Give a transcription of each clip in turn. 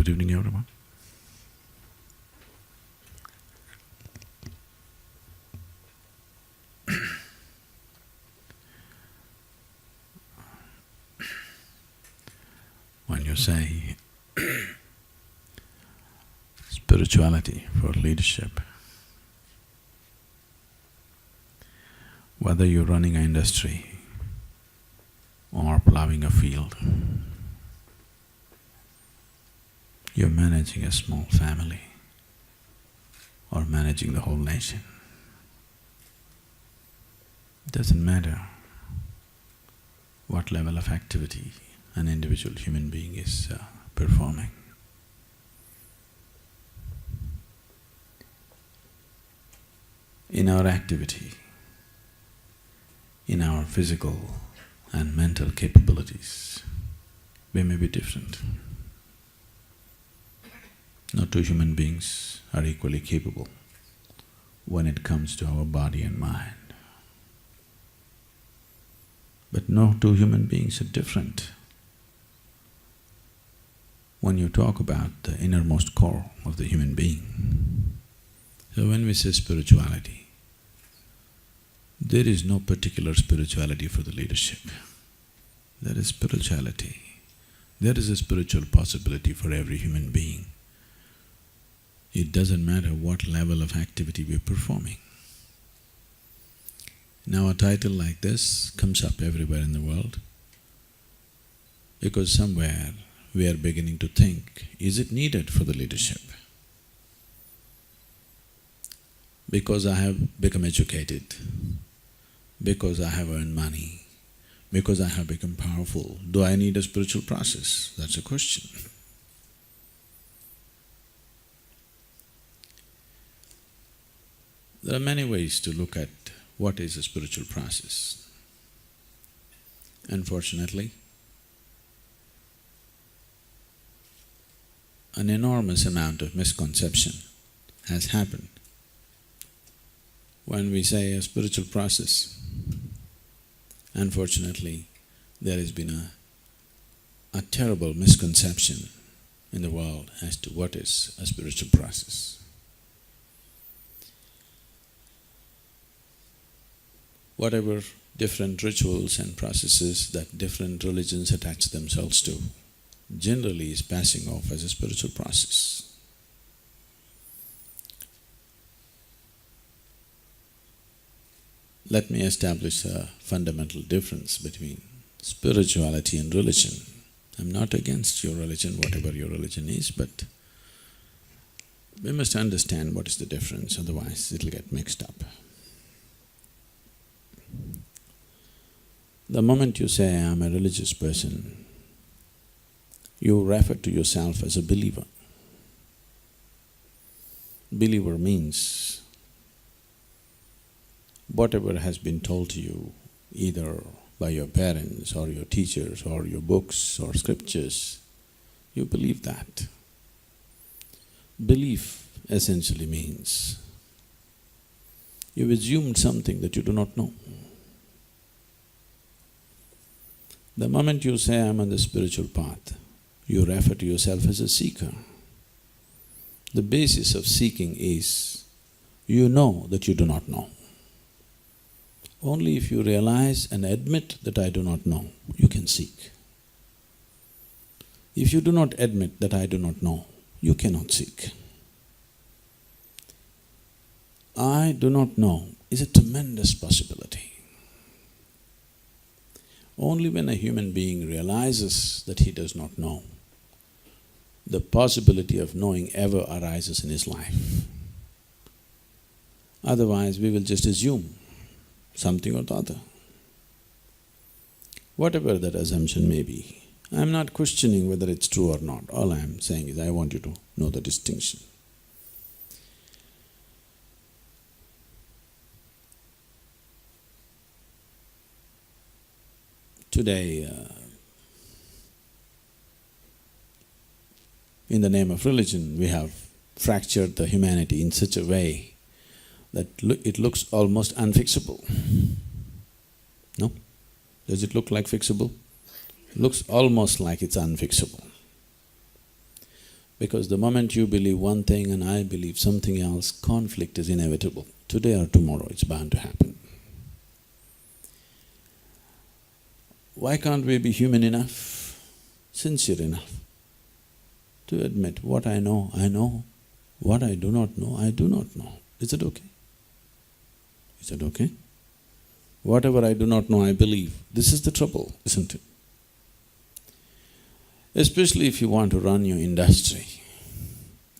Good evening, everyone. When you say spirituality for leadership, whether you're running an industry or plowing a field, you're managing a small family or managing the whole nation. It doesn't matter what level of activity an individual human being is performing. In our activity, in our physical and mental capabilities, we may be different. No two human beings are equally capable when it comes to our body and mind. But no two human beings are different when you talk about the innermost core of the human being. So when we say spirituality, there is no particular spirituality for the leadership. There is spirituality. There is a spiritual possibility for every human being. It doesn't matter what level of activity we're performing. Now a title like this comes up everywhere in the world because somewhere we are beginning to think, is it needed for the leadership? Because I have become educated, because I have earned money, because I have become powerful, do I need a spiritual process? That's a question. There are many ways to look at what is a spiritual process. Unfortunately, an enormous amount of misconception has happened when we say a spiritual process. Unfortunately, there has been a terrible misconception in the world as to what is a spiritual process. Whatever different rituals and processes that different religions attach themselves to, generally is passing off as a spiritual process. Let me establish a fundamental difference between spirituality and religion. I'm not against your religion, whatever your religion is, but we must understand what is the difference, otherwise it'll get mixed up. The moment you say, I'm a religious person, you refer to yourself as a believer. Believer means whatever has been told to you, either by your parents or your teachers or your books or scriptures, you believe that. Belief essentially means you've assumed something that you do not know. The moment you say, I'm on the spiritual path, you refer to yourself as a seeker. The basis of seeking is, you know that you do not know. Only if you realize and admit that I do not know, you can seek. If you do not admit that I do not know, you cannot seek. I do not know is a tremendous possibility. Only when a human being realizes that he does not know, the possibility of knowing ever arises in his life. Otherwise, we will just assume something or the other. Whatever that assumption may be, I'm not questioning whether it's true or not. All I'm saying is I want you to know the distinction. Today, in the name of religion, we have fractured the humanity in such a way that it looks almost unfixable. No? Does it look like fixable? It looks almost like it's unfixable. Because the moment you believe one thing and I believe something else, conflict is inevitable. Today or tomorrow, it's bound to happen. Why can't we be human enough, sincere enough to admit what I know, what I do not know, I do not know. Is it okay? Is it okay? Whatever I do not know, I believe. This is the trouble, isn't it? Especially if you want to run your industry,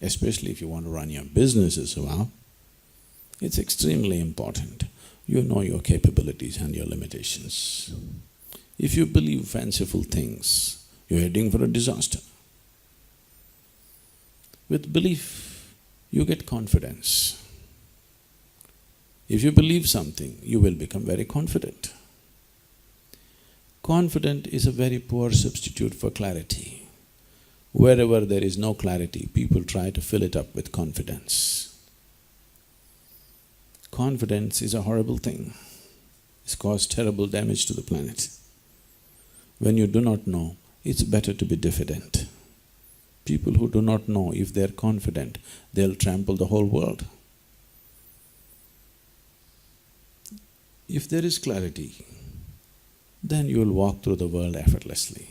especially if you want to run your business as well, it's extremely important you know your capabilities and your limitations. If you believe fanciful things, you're heading for a disaster. With belief, you get confidence. If you believe something, you will become very confident. Confident is a very poor substitute for clarity. Wherever there is no clarity, people try to fill it up with confidence. Confidence is a horrible thing. It's caused terrible damage to the planet. When you do not know, it's better to be diffident. People who do not know, if they're confident, they'll trample the whole world. If there is clarity, then you will walk through the world effortlessly.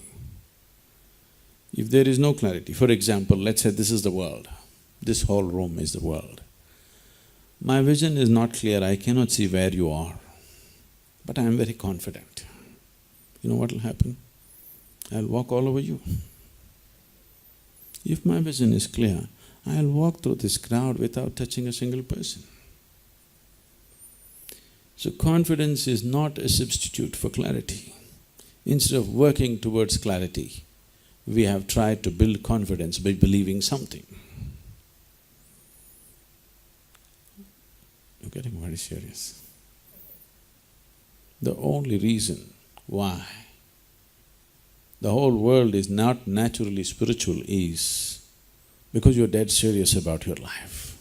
If there is no clarity, for example, let's say this is the world, this whole room is the world. My vision is not clear, I cannot see where you are, but I am very confident. You know what will happen? I'll walk all over you. If my vision is clear, I'll walk through this crowd without touching a single person. So confidence is not a substitute for clarity. Instead of working towards clarity, we have tried to build confidence by believing something. You're getting very serious. The only reason why the whole world is not naturally spiritual is because you're dead serious about your life.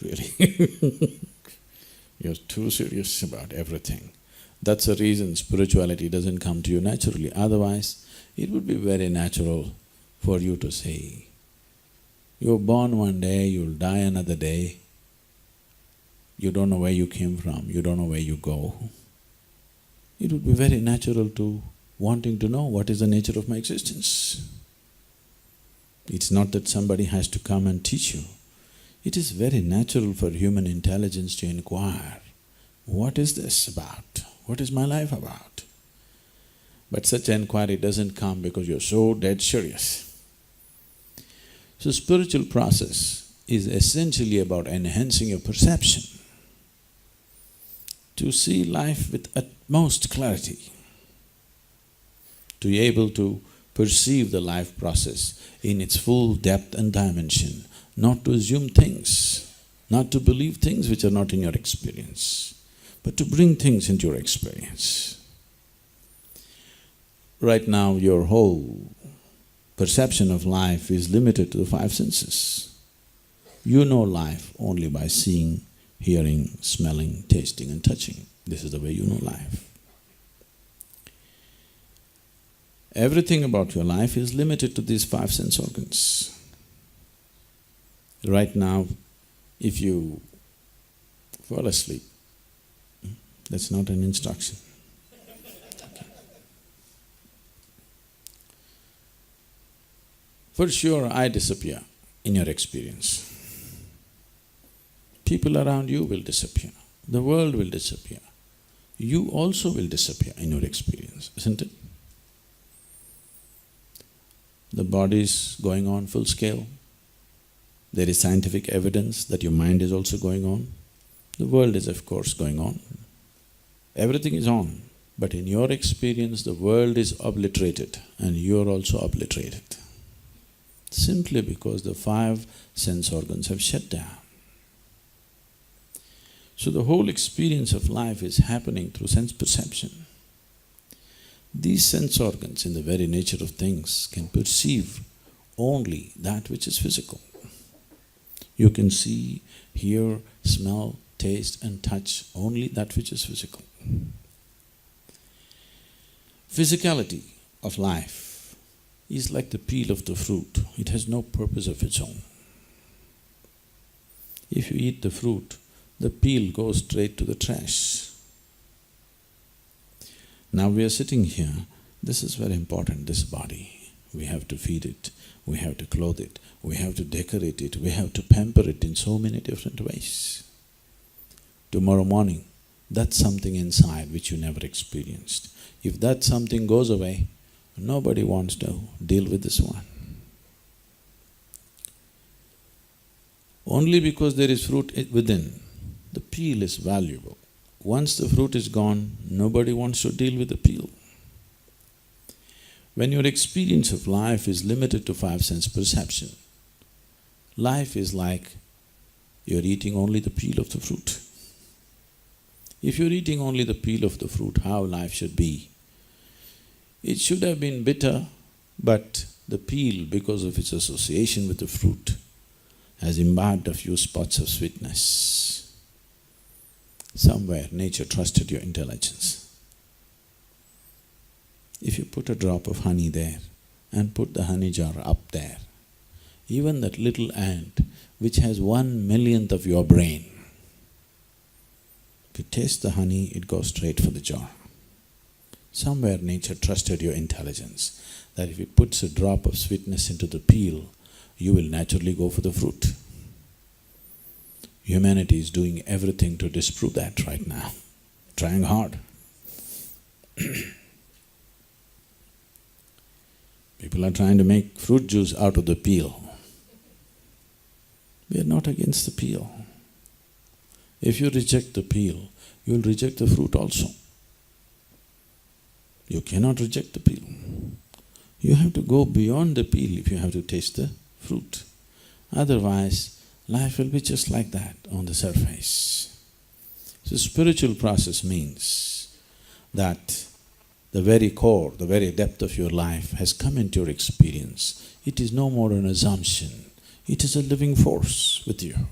Really. You're too serious about everything. That's the reason spirituality doesn't come to you naturally. Otherwise, it would be very natural for you to say, you're born one day, you'll die another day, you don't know where you came from, you don't know where you go. It would be very natural to wanting to know what is the nature of my existence. It's not that somebody has to come and teach you. It is very natural for human intelligence to inquire, what is this about? What is my life about? But such inquiry doesn't come because you're so dead serious. So spiritual process is essentially about enhancing your perception, to see life with utmost clarity, to be able to perceive the life process in its full depth and dimension, not to assume things, not to believe things which are not in your experience, but to bring things into your experience. Right now, your whole perception of life is limited to the five senses. You know life only by seeing, hearing, smelling, tasting and touching. This is the way you know life. Everything about your life is limited to these five sense organs. Right now, if you fall asleep, that's not an instruction. Okay. For sure, I disappear in your experience. People around you will disappear, the world will disappear. You also will disappear in your experience, isn't it? The body is going on full scale. There is scientific evidence that your mind is also going on. The world is of course going on. Everything is on, but in your experience the world is obliterated and you're also obliterated. Simply because the five sense organs have shut down. So the whole experience of life is happening through sense perception. These sense organs in the very nature of things can perceive only that which is physical. You can see, hear, smell, taste and touch only that which is physical. Physicality of life is like the peel of the fruit. It has no purpose of its own. If you eat the fruit, the peel goes straight to the trash. Now we are sitting here, this is very important, this body. We have to feed it, we have to clothe it, we have to decorate it, we have to pamper it in so many different ways. Tomorrow morning, that's something inside which you never experienced. If that something goes away, nobody wants to deal with this one. Only because there is fruit within, the peel is valuable. Once the fruit is gone, nobody wants to deal with the peel. When your experience of life is limited to five sense perception, life is like you're eating only the peel of the fruit. If you're eating only the peel of the fruit, how life should be? It should have been bitter, but the peel, because of its association with the fruit, has imbibed a few spots of sweetness. Somewhere nature trusted your intelligence. If you put a drop of honey there and put the honey jar up there, even that little ant which has 1/1,000,000th of your brain, if you taste the honey, it goes straight for the jar. Somewhere nature trusted your intelligence, that if it puts a drop of sweetness into the peel, you will naturally go for the fruit. Humanity is doing everything to disprove that right now, trying hard. People are trying to make fruit juice out of the peel. We are not against the peel. If you reject the peel, you will reject the fruit also. You cannot reject the peel. You have to go beyond the peel if you have to taste the fruit. Otherwise, life will be just like that on the surface. So spiritual process means that the very core, the very depth of your life has come into your experience. It is no more an assumption, it is a living force with you.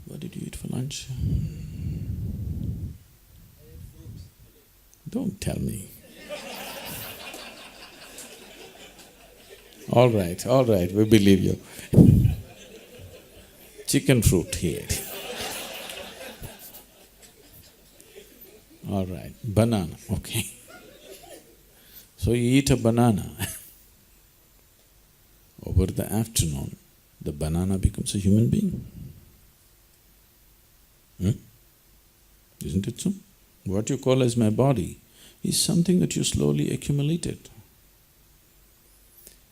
What did you eat for lunch? Don't tell me. All right, we believe you. Chicken fruit he ate. All right, banana, okay. So you eat a banana. Over the afternoon, the banana becomes a human being. Isn't it so? What you call as my body is something that you slowly accumulated.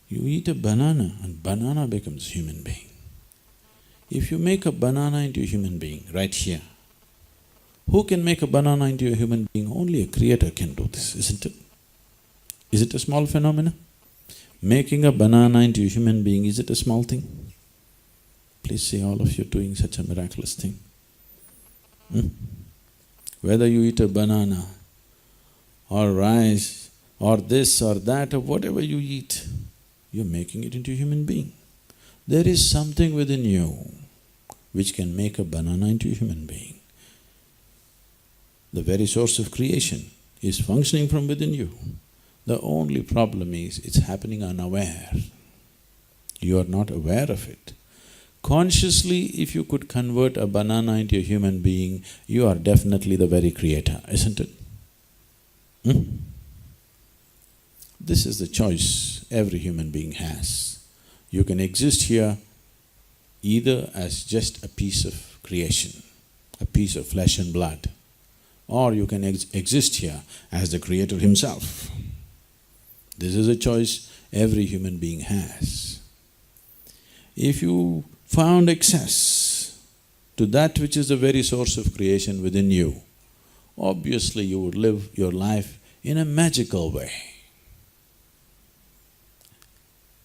You eat a banana and banana becomes a human being. If you make a banana into a human being right here, who can make a banana into a human being? Only a creator can do this, isn't it? Is it a small phenomenon? Making a banana into a human being, is it a small thing? Please say all of you doing such a miraculous thing. Whether you eat a banana or rice or this or that or whatever you eat, you're making it into a human being. There is something within you which can make a banana into a human being. The very source of creation is functioning from within you. The only problem is, it's happening unaware. You are not aware of it. Consciously, if you could convert a banana into a human being, you are definitely the very creator, isn't it? This is the choice every human being has. You can exist here either as just a piece of creation, a piece of flesh and blood, or you can exist here as the creator himself. This is a choice every human being has. If you found access to that which is the very source of creation within you, obviously you would live your life in a magical way.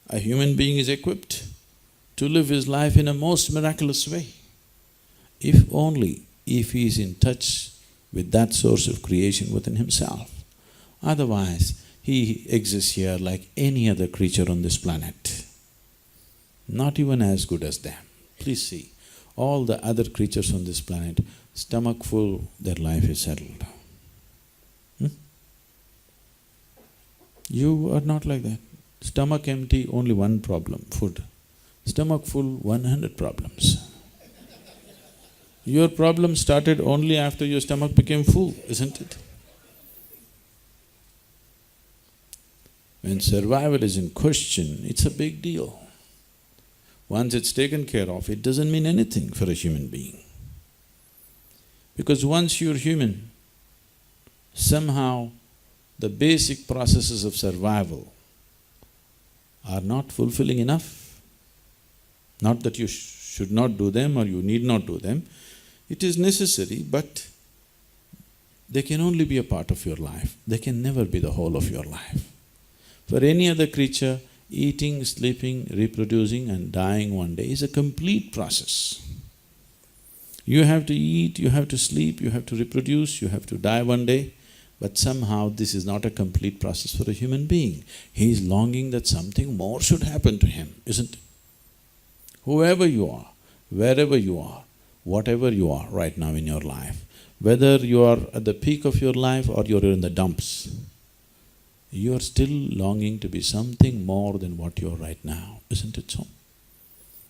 A human being is equipped to live his life in a most miraculous way, if only if he is in touch with that source of creation within himself. Otherwise, he exists here like any other creature on this planet, not even as good as them. Please see, all the other creatures on this planet, stomach full, their life is settled. You are not like that. Stomach empty, only one problem, food. Stomach full, 100 problems. Your problem started only after your stomach became full, isn't it? When survival is in question, it's a big deal. Once it's taken care of, it doesn't mean anything for a human being. Because once you're human, somehow the basic processes of survival are not fulfilling enough. Not that you should not do them or you need not do them, it is necessary, but they can only be a part of your life, they can never be the whole of your life. For any other creature, eating, sleeping, reproducing and dying one day is a complete process. You have to eat, you have to sleep, you have to reproduce, you have to die one day, but somehow this is not a complete process for a human being. He is longing that something more should happen to him, isn't it? Whoever you are, wherever you are, whatever you are right now in your life, whether you are at the peak of your life or you're in the dumps, you are still longing to be something more than what you are right now, isn't it so?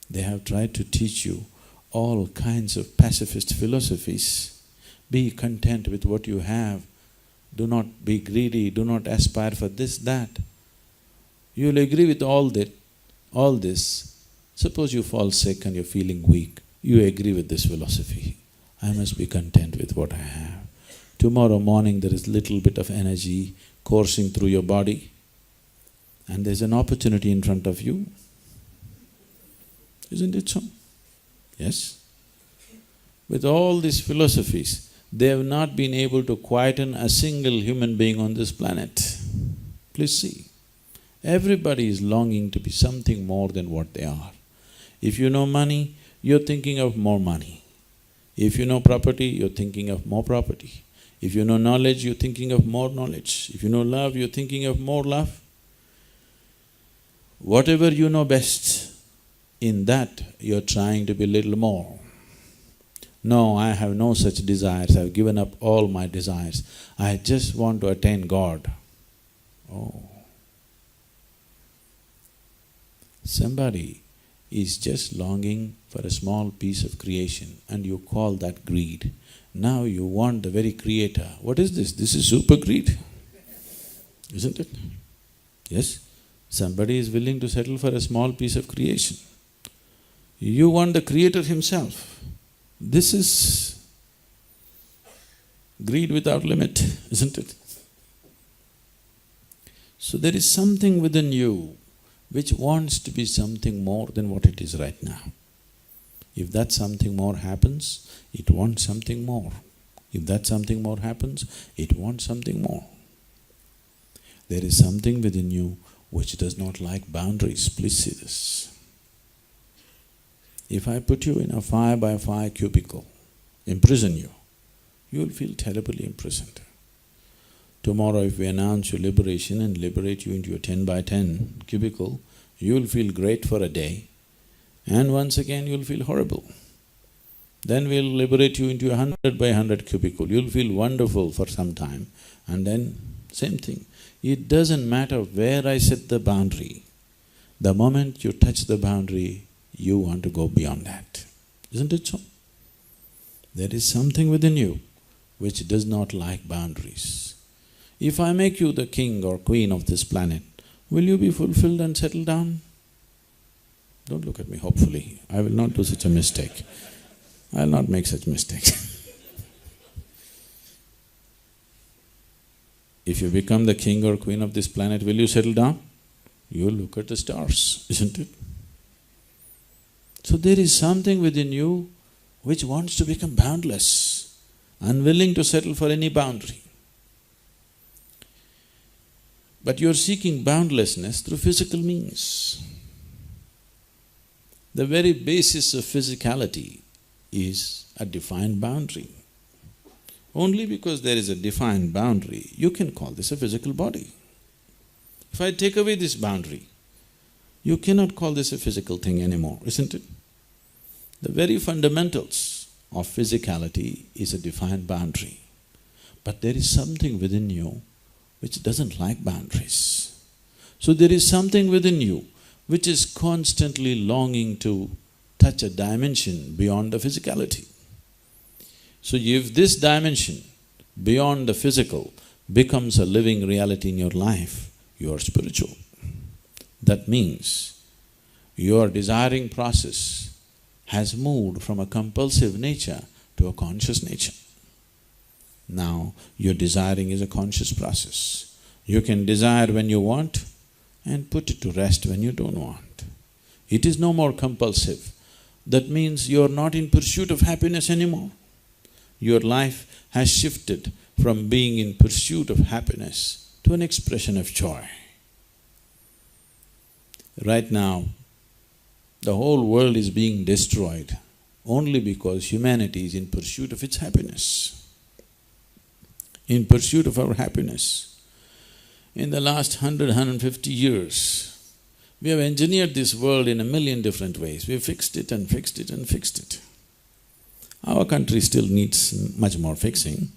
They have tried to teach you all kinds of pacifist philosophies. Be content with what you have, do not be greedy, do not aspire for this, that. You'll agree with all this. Suppose you fall sick and you're feeling weak, you agree with this philosophy. I must be content with what I have. Tomorrow morning there is little bit of energy coursing through your body and there's an opportunity in front of you. Isn't it so? Yes? With all these philosophies, they have not been able to quieten a single human being on this planet. Please see, everybody is longing to be something more than what they are. If you know money, you're thinking of more money. If you know property, you're thinking of more property. If you know knowledge, you're thinking of more knowledge. If you know love, you're thinking of more love. Whatever you know best, in that you're trying to be little more. No, I have no such desires, I've given up all my desires. I just want to attain God. Oh. Somebody is just longing for a small piece of creation and you call that greed. Now you want the very creator. What is this? This is super greed, isn't it? Yes? Somebody is willing to settle for a small piece of creation. You want the creator himself. This is greed without limit, isn't it? So there is something within you which wants to be something more than what it is right now. If that something more happens, it wants something more. If that something more happens, it wants something more. There is something within you which does not like boundaries. Please see this. If I put you in a 5x5 cubicle, imprison you, you will feel terribly imprisoned. Tomorrow if we announce your liberation and liberate you into a 10x10 cubicle, you will feel great for a day and once again you'll feel horrible. Then we'll liberate you into a 100x100 cubicle, you'll feel wonderful for some time and then same thing. It doesn't matter where I set the boundary, the moment you touch the boundary, you want to go beyond that, isn't it so? There is something within you which does not like boundaries. If I make you the king or queen of this planet, will you be fulfilled and settle down? Don't look at me, hopefully. I will not do such a mistake. I'll not make such mistakes. If you become the king or queen of this planet, will you settle down? You will look at the stars, isn't it? So there is something within you which wants to become boundless, unwilling to settle for any boundary. But you're seeking boundlessness through physical means. The very basis of physicality is a defined boundary. Only because there is a defined boundary, you can call this a physical body. If I take away this boundary, you cannot call this a physical thing anymore, isn't it? The very fundamentals of physicality is a defined boundary. But there is something within you which doesn't like boundaries. So there is something within you which is constantly longing to touch a dimension beyond the physicality. So if this dimension beyond the physical becomes a living reality in your life, you are spiritual. That means your desiring process has moved from a compulsive nature to a conscious nature. Now, your desiring is a conscious process. You can desire when you want and put it to rest when you don't want. It is no more compulsive. That means you are not in pursuit of happiness anymore. Your life has shifted from being in pursuit of happiness to an expression of joy. Right now, the whole world is being destroyed only because humanity is in pursuit of its happiness. In pursuit of our happiness. In the last 150 years, we have engineered this world in a million different ways. We have fixed it and fixed it and fixed it. Our country still needs much more fixing,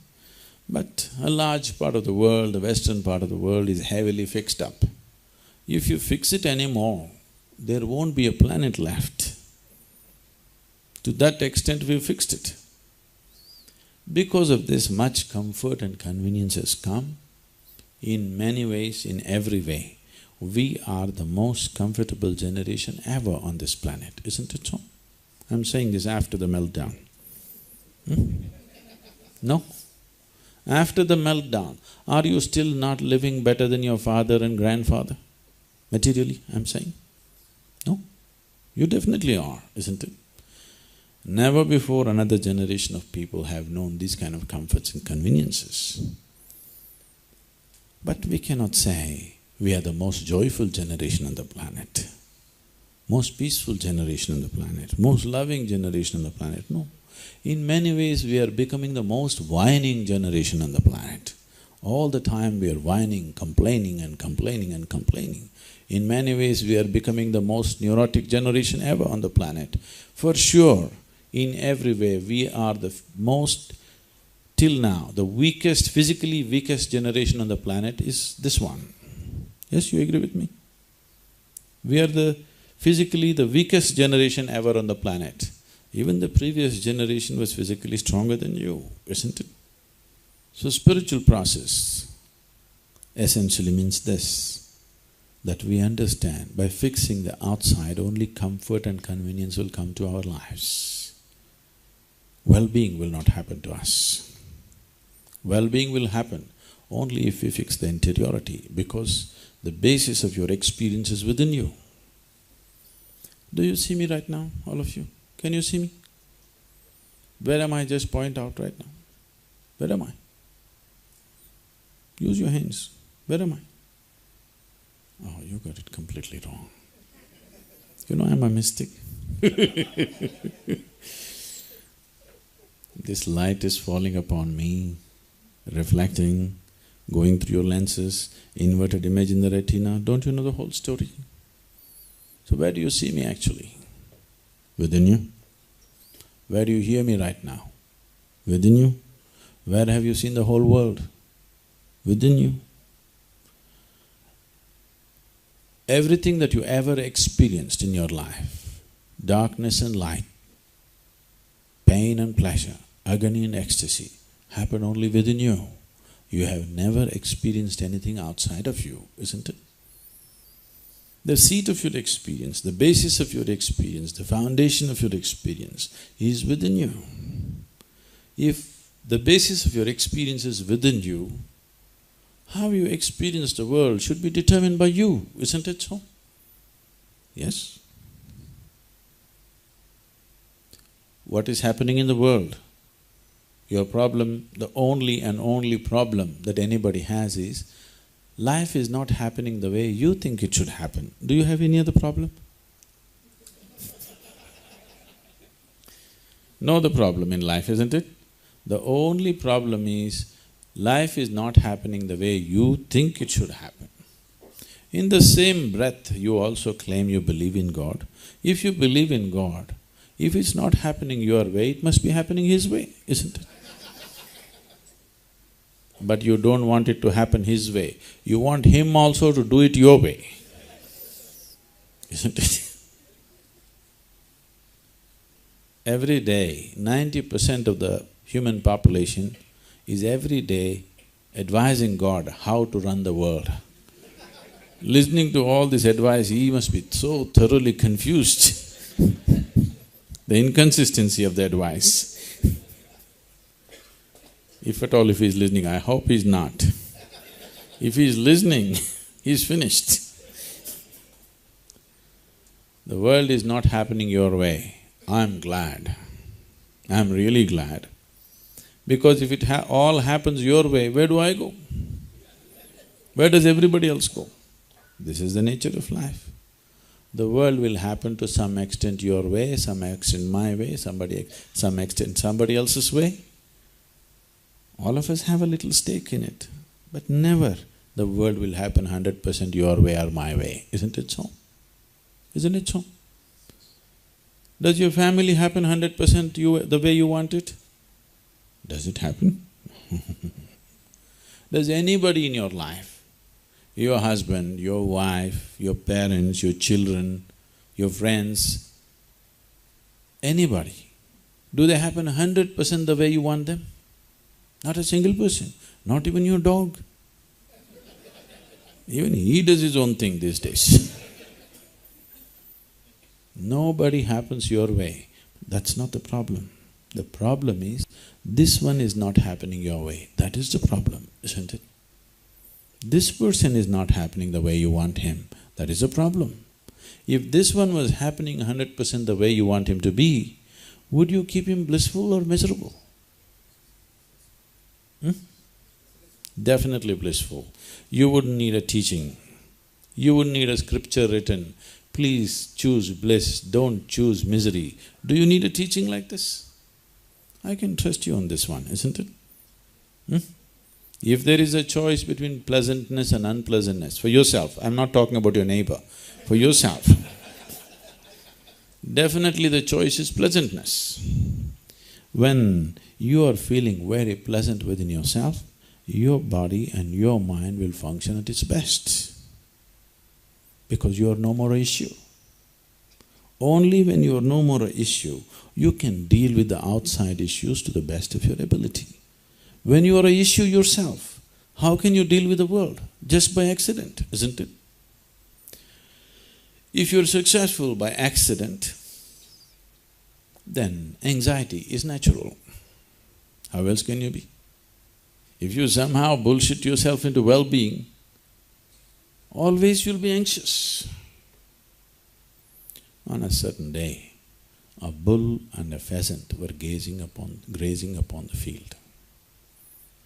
but a large part of the world, the western part of the world is heavily fixed up. If you fix it anymore, there won't be a planet left. To that extent we've fixed it. Because of this, much comfort and convenience has come. In many ways, in every way, we are the most comfortable generation ever on this planet, isn't it so? I'm saying this after the meltdown. No? After the meltdown, are you still not living better than your father and grandfather? Materially, I'm saying? No? You definitely are, isn't it? Never before another generation of people have known these kind of comforts and conveniences. But we cannot say we are the most joyful generation on the planet, most peaceful generation on the planet, most loving generation on the planet. No. In many ways, we are becoming the most whining generation on the planet. All the time we are whining, complaining and complaining and complaining. In many ways, we are becoming the most neurotic generation ever on the planet. For sure, in every way, we are the most, till now, the weakest, physically weakest generation on the planet is this one. Yes, you agree with me? We are the physically the weakest generation ever on the planet. Even the previous generation was physically stronger than you, isn't it? So spiritual process essentially means this, that we understand by fixing the outside, only comfort and convenience will come to our lives. Well-being will not happen to us. Well-being will happen only if we fix the interiority, because the basis of your experience is within you. Do you see me right now, all of you? Can you see me? Where am I? Just point out right now. Where am I? Use your hands. Where am I? Oh, you got it completely wrong. You know I'm a mystic. This light is falling upon me, reflecting, going through your lenses, inverted image in the retina. Don't you know the whole story? So where do you see me actually? Within you. Where do you hear me right now? Within you. Where have you seen the whole world? Within you. Everything that you ever experienced in your life, darkness and light, pain and pleasure, agony and ecstasy, happen only within you. You have never experienced anything outside of you, isn't it? The seat of your experience, the basis of your experience, the foundation of your experience is within you. If the basis of your experience is within you, how you experience the world should be determined by you, isn't it so? Yes? What is happening in the world? Your problem, the only and only problem that anybody has is, life is not happening the way you think it should happen. Do you have any other problem? No other problem in life, isn't it? The only problem is, life is not happening the way you think it should happen. In the same breath, you also claim you believe in God. If you believe in God, if it's not happening your way, it must be happening His way, isn't it? but you don't want it to happen his way. You want him also to do it your way, isn't it? Every day, 90% of the human population is every day advising God how to run the world. Listening to all this advice, he must be so thoroughly confused the inconsistency of the advice. If at all if he's listening, I hope he's not. If he's listening, he's finished. The world is not happening your way. I'm glad. I'm really glad. Because if it all happens your way, where do I go? Where does everybody else go? This is the nature of life. The world will happen to some extent your way, some extent my way, some extent somebody else's way. All of us have a little stake in it, but never the world will happen 100% your way or my way, isn't it so? Isn't it so? Does your family happen 100% the way you want it? Does it happen? Does anybody in your life, your husband, your wife, your parents, your children, your friends, anybody, do they happen 100% the way you want them? Not a single person, not even your dog. Even he does his own thing these days. Nobody happens your way. That's not the problem. The problem is, this one is not happening your way. That is the problem, isn't it? This person is not happening the way you want him. That is a problem. If this one was happening 100% the way you want him to be, would you keep him blissful or miserable? Definitely blissful. You wouldn't need a teaching. You wouldn't need a scripture written, please choose bliss, don't choose misery. Do you need a teaching like this? I can trust you on this one, isn't it? If there is a choice between pleasantness and unpleasantness, for yourself, I'm not talking about your neighbor, for yourself, definitely the choice is pleasantness. When you are feeling very pleasant within yourself, your body and your mind will function at its best because you are no more an issue. Only when you are no more an issue, you can deal with the outside issues to the best of your ability. When you are an issue yourself, how can you deal with the world? Just by accident, isn't it? If you're successful by accident, then anxiety is natural. How else can you be? If you somehow bullshit yourself into well-being, always you'll be anxious. On a certain day, a bull and a pheasant were grazing upon the field.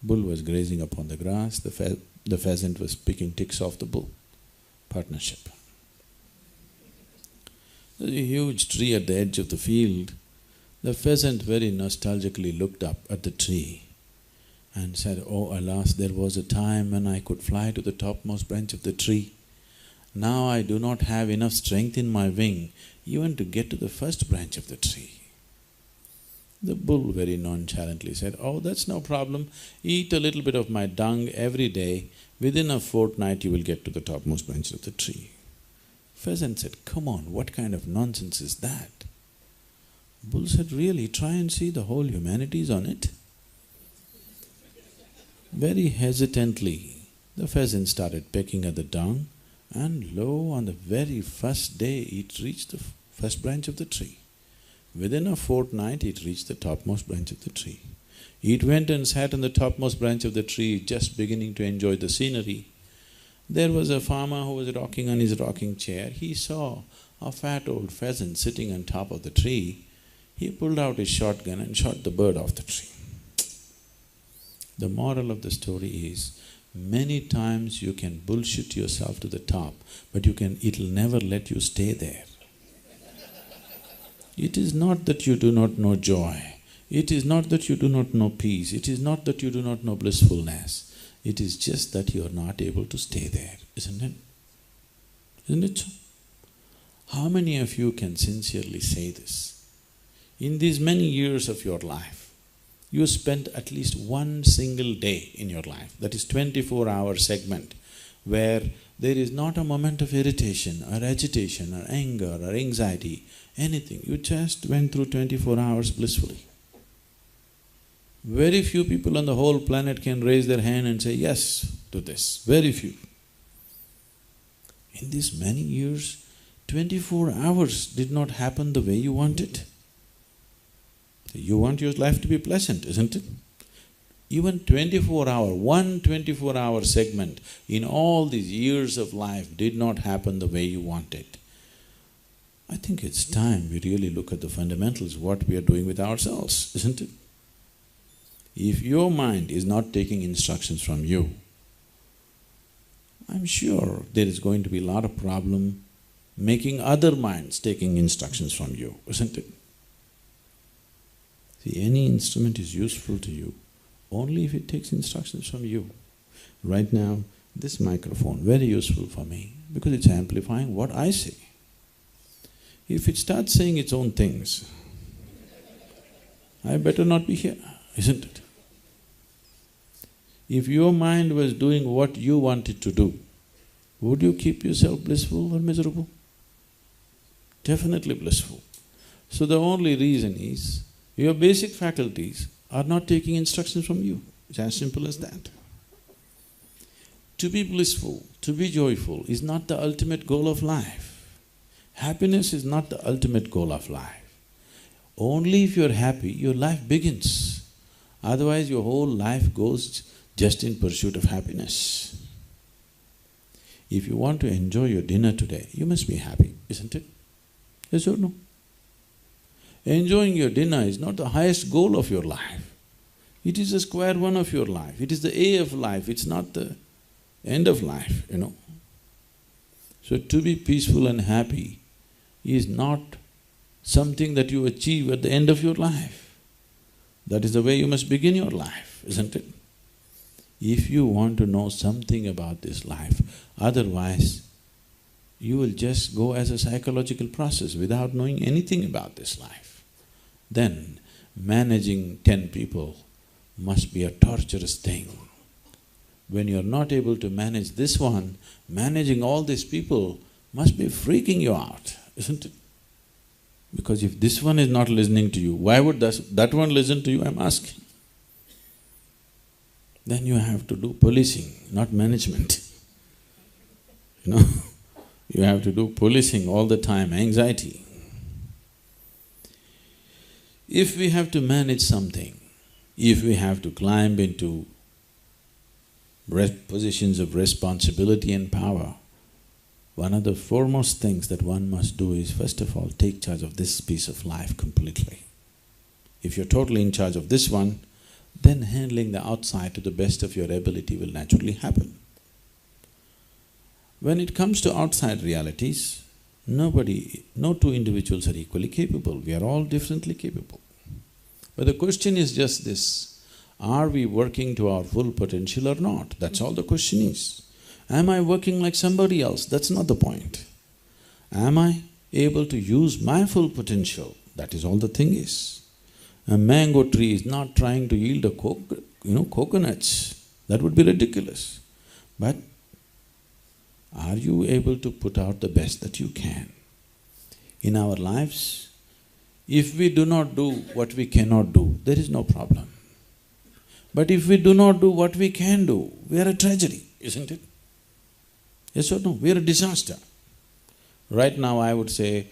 Bull was grazing upon the grass, the pheasant was picking ticks off the bull. Partnership. There's a huge tree at the edge of the field. The pheasant very nostalgically looked up at the tree and said, "Oh, alas, there was a time when I could fly to the topmost branch of the tree. Now I do not have enough strength in my wing even to get to the first branch of the tree." The bull very nonchalantly said, "Oh, that's no problem. Eat a little bit of my dung every day. Within a fortnight you will get to the topmost branch of the tree." Pheasant said, "Come on, what kind of nonsense is that?" Bull said, "Really, try and see, the whole humanity is on it." Very hesitantly, the pheasant started pecking at the dung, and lo, on the very first day it reached the first branch of the tree. Within a fortnight it reached the topmost branch of the tree. It went and sat on the topmost branch of the tree, just beginning to enjoy the scenery. There was a farmer who was rocking on his rocking chair. He saw a fat old pheasant sitting on top of the tree. He pulled out his shotgun and shot the bird off the tree. The moral of the story is, many times you can bullshit yourself to the top, but it'll never let you stay there. It is not that you do not know joy. It is not that you do not know peace. It is not that you do not know blissfulness. It is just that you are not able to stay there, isn't it? Isn't it so? How many of you can sincerely say this? In these many years of your life, you spend at least one single day in your life, that is 24-hour segment, where there is not a moment of irritation or agitation or anger or anxiety, anything. You just went through 24 hours blissfully. Very few people on the whole planet can raise their hand and say yes to this, very few. In these many years, 24 hours did not happen the way you wanted. You want your life to be pleasant, isn't it? Even 24-hour, one 24-hour segment in all these years of life did not happen the way you wanted. I think it's time we really look at the fundamentals, what we are doing with ourselves, isn't it? If your mind is not taking instructions from you, I'm sure there is going to be a lot of problem making other minds taking instructions from you, isn't it? See, any instrument is useful to you only if it takes instructions from you. Right now, this microphone, very useful for me because it's amplifying what I say. If it starts saying its own things, I better not be here, isn't it? If your mind was doing what you wanted to do, would you keep yourself blissful or miserable? Definitely blissful. So the only reason is, your basic faculties are not taking instructions from you. It's as simple as that. To be blissful, to be joyful is not the ultimate goal of life. Happiness is not the ultimate goal of life. Only if you're happy, your life begins. Otherwise, your whole life goes just in pursuit of happiness. If you want to enjoy your dinner today, you must be happy, isn't it? Yes or no? Enjoying your dinner is not the highest goal of your life. It is the square one of your life, it is the A of life, it's not the end of life, you know. So to be peaceful and happy is not something that you achieve at the end of your life. That is the way you must begin your life, isn't it? If you want to know something about this life, otherwise you will just go as a psychological process without knowing anything about this life. Then managing 10 people must be a torturous thing. When you're not able to manage this one, managing all these people must be freaking you out, isn't it? Because if this one is not listening to you, why would that one listen to you, I'm asking? Then you have to do policing, not management, you know. You have to do policing all the time, anxiety. If we have to manage something, if we have to climb into positions of responsibility and power, one of the foremost things that one must do is, first of all, take charge of this piece of life completely. If you're totally in charge of this one, then handling the outside to the best of your ability will naturally happen. When it comes to outside realities, no two individuals are equally capable, we are all differently capable. But the question is just this, are we working to our full potential or not? That's all the question is. Am I working like somebody else? That's not the point. Am I able to use my full potential? That is all the thing is. A mango tree is not trying to yield coconuts. That would be ridiculous. But are you able to put out the best that you can? In our lives, if we do not do what we cannot do, there is no problem. But if we do not do what we can do, we are a tragedy, isn't it? Yes or no? We are a disaster. Right now I would say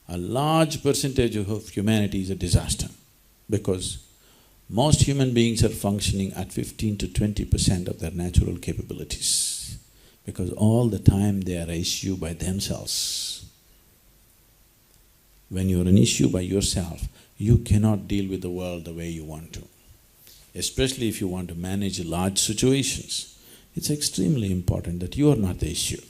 a large percentage of humanity is a disaster because most human beings are functioning at 15 to 20% of their natural capabilities, because all the time they are an issue by themselves. When you're an issue by yourself, you cannot deal with the world the way you want to. Especially if you want to manage large situations, it's extremely important that you are not the issue.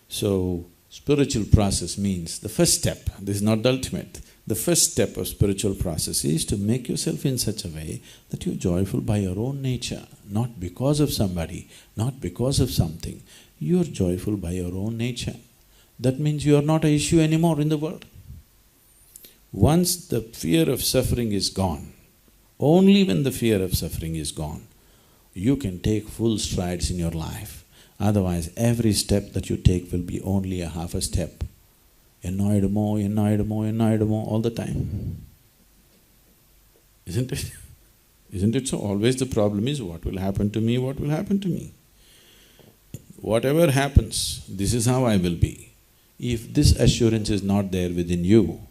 So, spiritual process means the first step, this is not the ultimate, the first step of spiritual process is to make yourself in such a way that you're joyful by your own nature, not because of somebody, not because of something. You're joyful by your own nature. That means you are not an issue anymore in the world. Once the fear of suffering is gone, only when the fear of suffering is gone, you can take full strides in your life. Otherwise, every step that you take will be only a half a step. Annoyed more all the time. Isn't it? Isn't it so? Always the problem is, what will happen to me, what will happen to me? Whatever happens, this is how I will be. If this assurance is not there within you,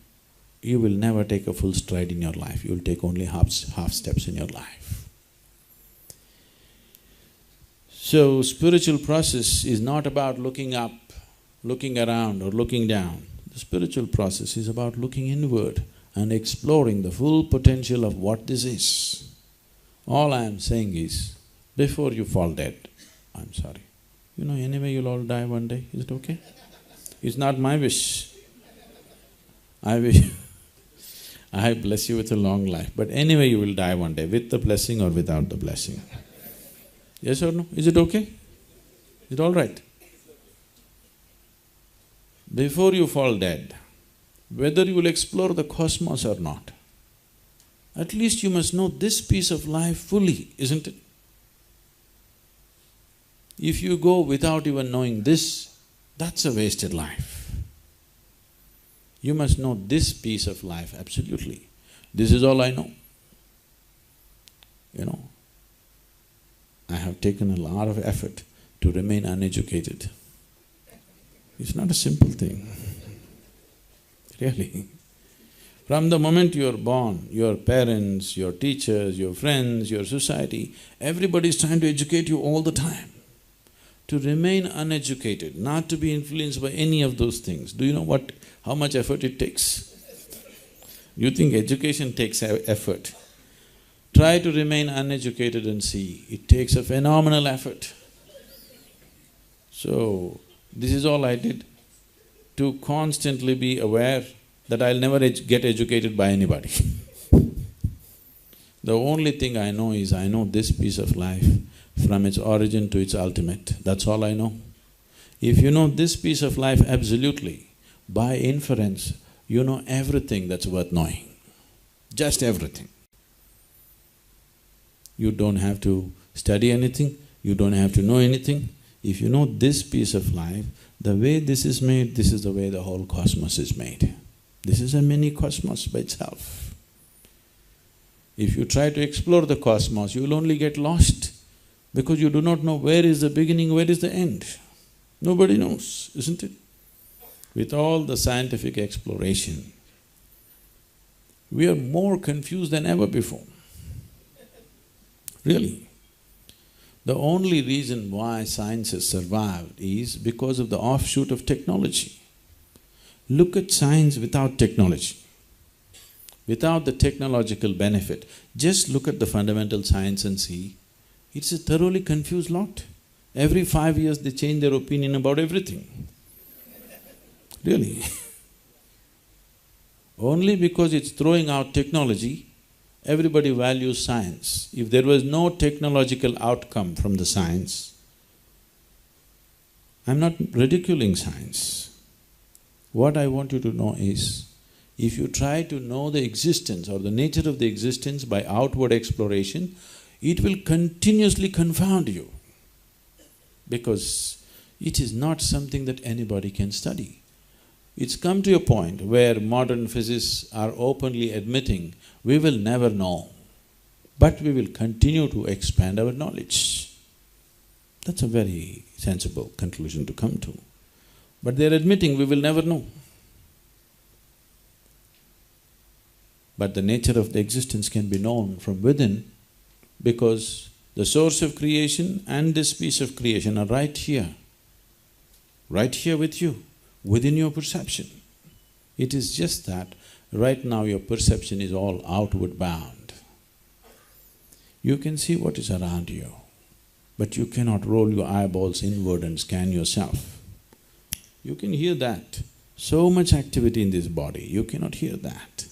you will never take a full stride in your life, you will take only half steps in your life. So, spiritual process is not about looking up, looking around or looking down. The spiritual process is about looking inward and exploring the full potential of what this is. All I am saying is, before you fall dead, I'm sorry, anyway you'll all die one day, is it okay? It's not my wish. I wish I bless you with a long life, but anyway you will die one day, with the blessing or without the blessing. Yes or no? Is it okay? Is it all right? Before you fall dead, whether you will explore the cosmos or not, at least you must know this piece of life fully, isn't it? If you go without even knowing this, that's a wasted life. You must know this piece of life absolutely. This is all I know. I have taken a lot of effort to remain uneducated. It's not a simple thing, really. From the moment you are born, your parents, your teachers, your friends, your society, everybody is trying to educate you all the time. To remain uneducated, not to be influenced by any of those things, do you know how much effort it takes? You think education takes effort. Try to remain uneducated and see, it takes a phenomenal effort. So, this is all I did, to constantly be aware that I'll never get educated by anybody. The only thing I know is, I know this piece of life from its origin to its ultimate, that's all I know. If you know this piece of life absolutely, by inference, you know everything that's worth knowing, just everything. You don't have to study anything, you don't have to know anything. If you know this piece of life, the way this is made, this is the way the whole cosmos is made. This is a mini cosmos by itself. If you try to explore the cosmos, you will only get lost because you do not know where is the beginning, where is the end. Nobody knows, isn't it? With all the scientific exploration, we are more confused than ever before. Really. The only reason why science has survived is because of the offshoot of technology. Look at science without technology, without the technological benefit. Just look at the fundamental science and see, it's a thoroughly confused lot. Every 5 years they change their opinion about everything. Really. Only because it's throwing out technology, everybody values science. If there was no technological outcome from the science, I'm not ridiculing science. What I want you to know is, if you try to know the existence or the nature of the existence by outward exploration, it will continuously confound you, because it is not something that anybody can study. It's come to a point where modern physicists are openly admitting, we will never know, but we will continue to expand our knowledge. That's a very sensible conclusion to come to. But they're admitting we will never know. But the nature of the existence can be known from within, because the source of creation and this piece of creation are right here with you, within your perception. It is just that right now your perception is all outward bound. You can see what is around you, but you cannot roll your eyeballs inward and scan yourself. You can hear that. So much activity in this body, you cannot hear that.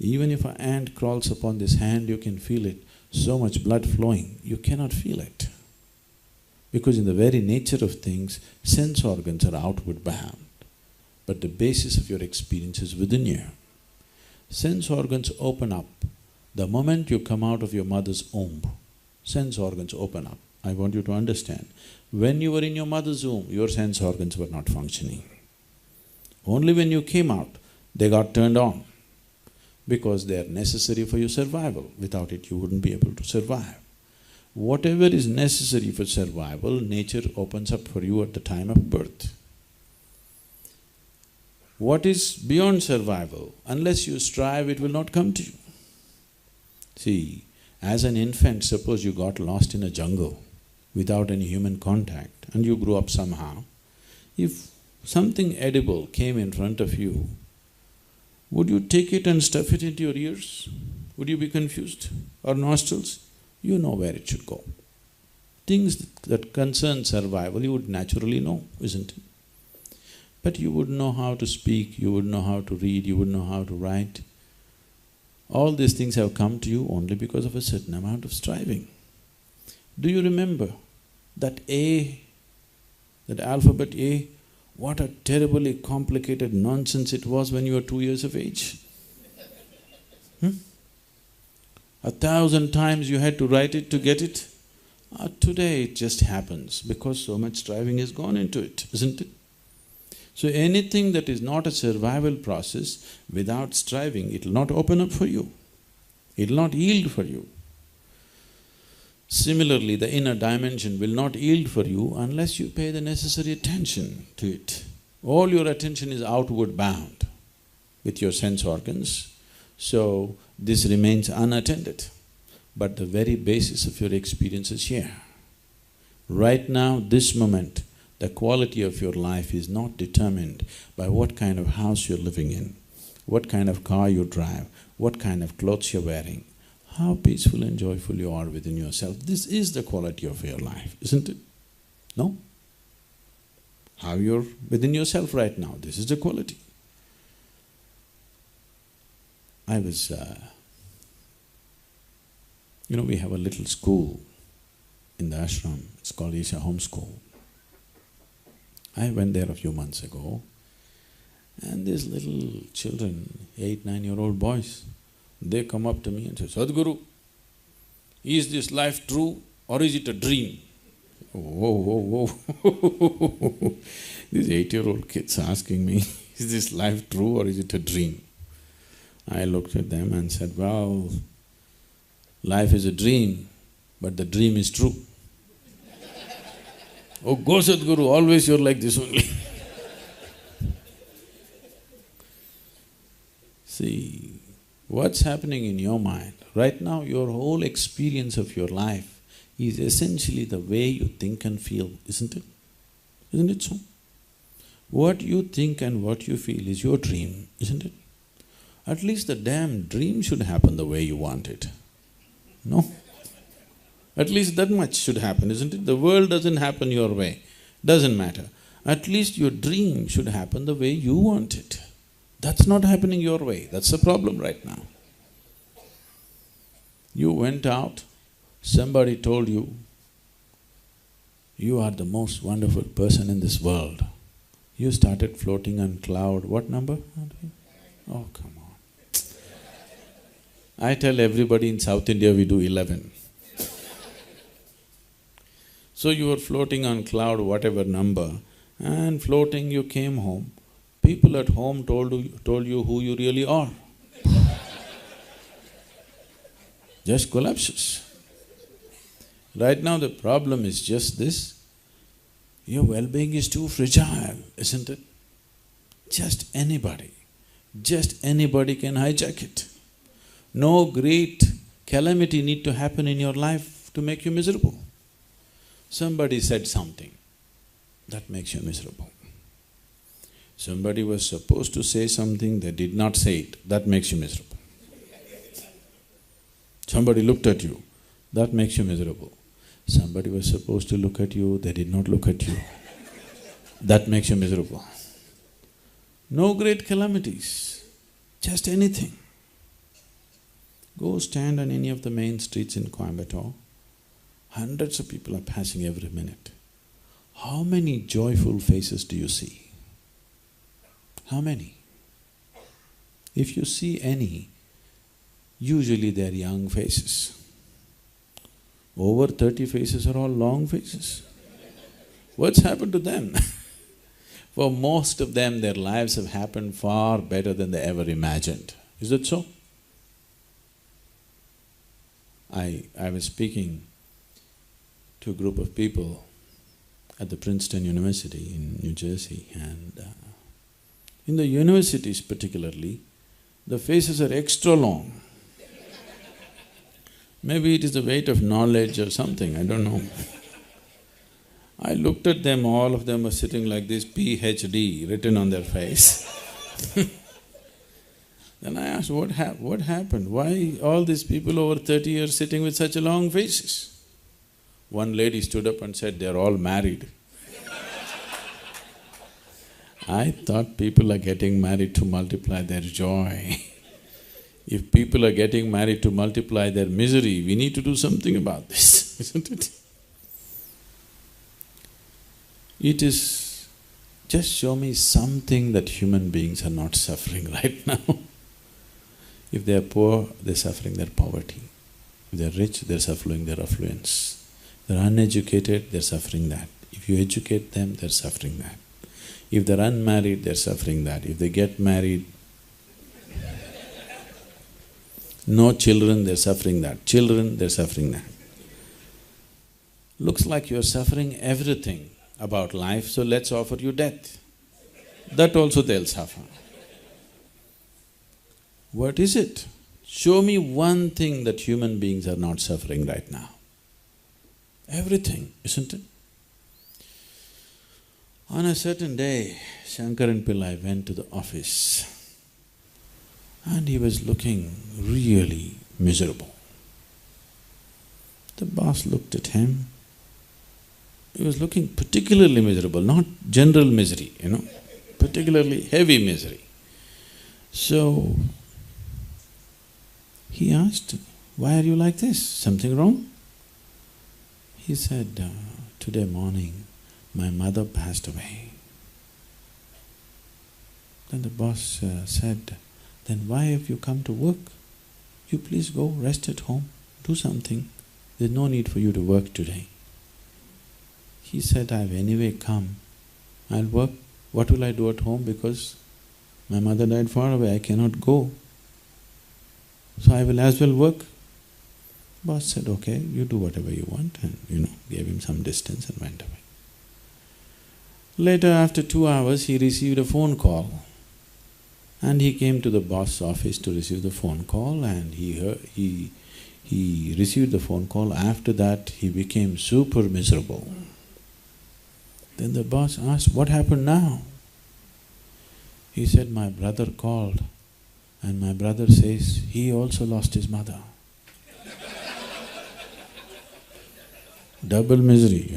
Even if an ant crawls upon this hand, you can feel it. So much blood flowing, you cannot feel it. Because in the very nature of things, sense organs are outward bound. but the basis of your experience is within you. Sense organs open up. The moment you come out of your mother's womb, sense organs open up. I want you to understand, when you were in your mother's womb, your sense organs were not functioning. Only when you came out, they got turned on, because they are necessary for your survival. Without it, you wouldn't be able to survive. Whatever is necessary for survival, nature opens up for you at the time of birth. What is beyond survival, unless you strive, it will not come to you. See, as an infant, suppose you got lost in a jungle without any human contact and you grew up somehow, if something edible came in front of you, would you take it and stuff it into your ears? Would you be confused? Or nostrils? You know where it should go. Things that concern survival, you would naturally know, isn't it? But you wouldn't know how to speak, you wouldn't know how to read, you wouldn't know how to write. All these things have come to you only because of a certain amount of striving. Do you remember that A, that alphabet A, what a terribly complicated nonsense it was when you were 2 years of age? 1,000 times you had to write it to get it. Today it just happens because so much striving has gone into it, isn't it? So anything that is not a survival process, without striving, it'll not open up for you. It'll not yield for you. Similarly, the inner dimension will not yield for you unless you pay the necessary attention to it. All your attention is outward bound with your sense organs, so this remains unattended. But the very basis of your experience is here. Right now, this moment, the quality of your life is not determined by what kind of house you're living in, what kind of car you drive, what kind of clothes you're wearing, how peaceful and joyful you are within yourself. This is the quality of your life, isn't it? No? How you're within yourself right now, this is the quality. I was… we have a little school in the ashram, it's called Isha Home School. I went there a few months ago, and these little children, 8, 9-year-old boys, they come up to me and say, Sadhguru, is this life true or is it a dream? Whoa. These 8-year-old kids asking me, is this life true or is it a dream? I looked at them and said, well, life is a dream, but the dream is true. Oh, go Sadhguru, always you're like this only. See, what's happening in your mind? Right now, your whole experience of your life is essentially the way you think and feel, isn't it? Isn't it so? What you think and what you feel is your dream, isn't it? At least the damn dream should happen the way you want it. No? At least that much should happen, isn't it? The world doesn't happen your way, doesn't matter. At least your dream should happen the way you want it. That's not happening your way, that's the problem right now. You went out, somebody told you, you are the most wonderful person in this world. You started floating on cloud, what number? Oh, come on. I tell everybody in South India we do 11. So you were floating on cloud whatever number, and floating you came home. People at home told you who you really are. Just collapses. Right now the problem is just this, your well-being is too fragile, isn't it? Just anybody can hijack it. No great calamity need to happen in your life to make you miserable. Somebody said something, that makes you miserable. Somebody was supposed to say something, they did not say it, that makes you miserable. Somebody looked at you, that makes you miserable. Somebody was supposed to look at you, they did not look at you, that makes you miserable. No great calamities, just anything. Go stand on any of the main streets in Coimbatore, hundreds of people are passing every minute. How many joyful faces do you see? How many? If you see any, usually they're young faces. Over 30 faces are all long faces. What's happened to them? For most of them, their lives have happened far better than they ever imagined. Is that so? I was speaking to a group of people at the Princeton University in New Jersey, and in the universities particularly, the faces are extra long. Maybe it is the weight of knowledge or something, I don't know. I looked at them, all of them were sitting like this, PhD written on their face. Then I asked, what happened? Why all these people over 30 are sitting with such long faces? One lady stood up and said, they're all married. I thought people are getting married to multiply their joy. If people are getting married to multiply their misery, we need to do something about this, isn't it? It is… just show me something that human beings are not suffering right now. If they're poor, they're suffering their poverty. If they're rich, they're suffering their affluence. They're uneducated, they're suffering that. If you educate them, they're suffering that. If they're unmarried, they're suffering that. If they get married, no children, they're suffering that. Children, they're suffering that. Looks like you're suffering everything about life, so let's offer you death. That also they'll suffer. What is it? Show me one thing that human beings are not suffering right now. Everything, isn't it? On a certain day, Shankaran Pillai went to the office and he was looking really miserable. The boss looked at him. He was looking particularly miserable, not general misery, particularly heavy misery. So, he asked, why are you like this? Something wrong? He said, today morning, my mother passed away. Then the boss said, then why have you come to work? You please go rest at home, do something. There's no need for you to work today. He said, I've anyway come, I'll work. What will I do at home because my mother died far away, I cannot go. So I will as well work. Boss said, okay, you do whatever you want, and gave him some distance and went away. Later, after 2 hours, he received a phone call. And he came to the boss's office to receive the phone call, and he received the phone call. After that, he became super miserable. Then the boss asked, what happened now? He said, my brother called, and my brother says he also lost his mother. Double misery,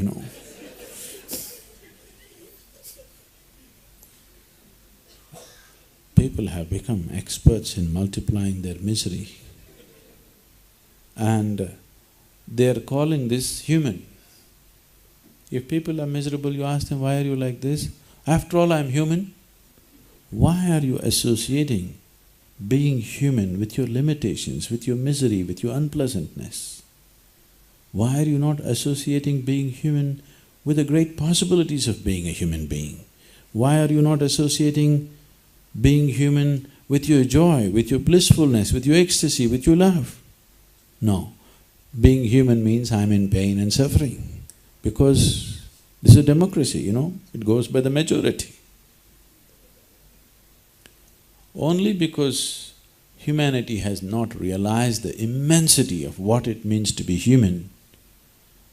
People have become experts in multiplying their misery, and they're calling this human. If people are miserable, you ask them, why are you like this? After all, I'm human. Why are you associating being human with your limitations, with your misery, with your unpleasantness? Why are you not associating being human with the great possibilities of being a human being? Why are you not associating being human with your joy, with your blissfulness, with your ecstasy, with your love? No. Being human means I'm in pain and suffering, because this is a democracy, it goes by the majority. Only because humanity has not realized the immensity of what it means to be human,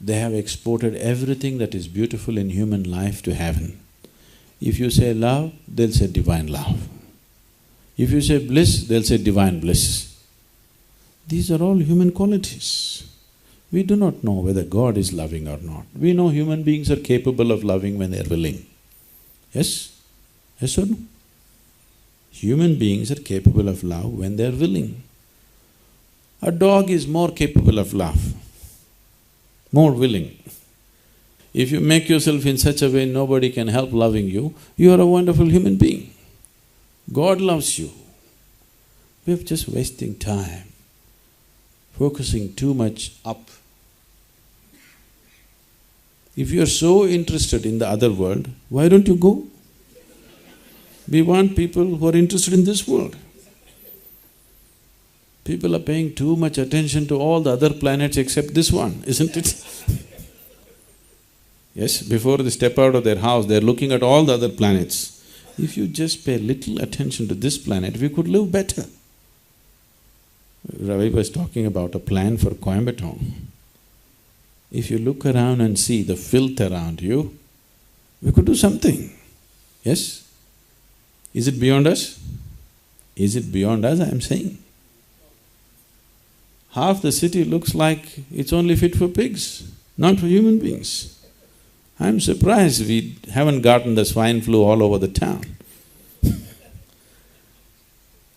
they have exported everything that is beautiful in human life to heaven. If you say love, they'll say divine love. If you say bliss, they'll say divine bliss. These are all human qualities. We do not know whether God is loving or not. We know human beings are capable of loving when they are willing. Yes? Yes or no? Human beings are capable of love when they are willing. A dog is more capable of love, more willing. If you make yourself in such a way nobody can help loving you, you are a wonderful human being. God loves you. We're just wasting time, focusing too much up. If you're so interested in the other world, why don't you go? We want people who are interested in this world. People are paying too much attention to all the other planets except this one, isn't it? Yes, before they step out of their house, they're looking at all the other planets. If you just pay little attention to this planet, we could live better. Ravi was talking about a plan for Coimbatore. If you look around and see the filth around you, we could do something, yes? Is it beyond us? Is it beyond us, I'm saying? Half the city looks like it's only fit for pigs, not for human beings. I'm surprised we haven't gotten the swine flu all over the town.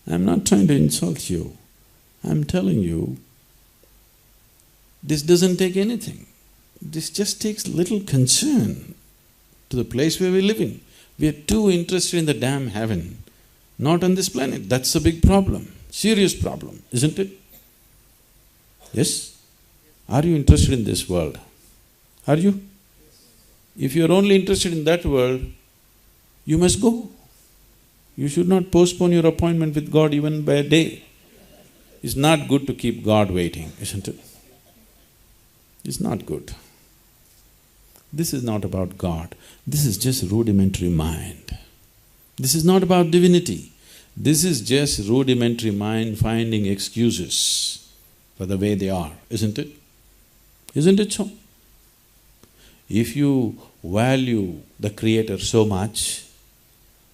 I'm not trying to insult you, I'm telling you, this doesn't take anything. This just takes little concern to the place where we're living. We are too interested in the damn heaven, not on this planet. That's a big problem, serious problem, isn't it? Yes? Are you interested in this world? Are you? If you're only interested in that world, you must go. You should not postpone your appointment with God even by a day. It's not good to keep God waiting, isn't it? It's not good. This is not about God, this is just rudimentary mind. This is not about divinity, this is just rudimentary mind finding excuses for the way they are, isn't it? Isn't it so? If you value the Creator so much,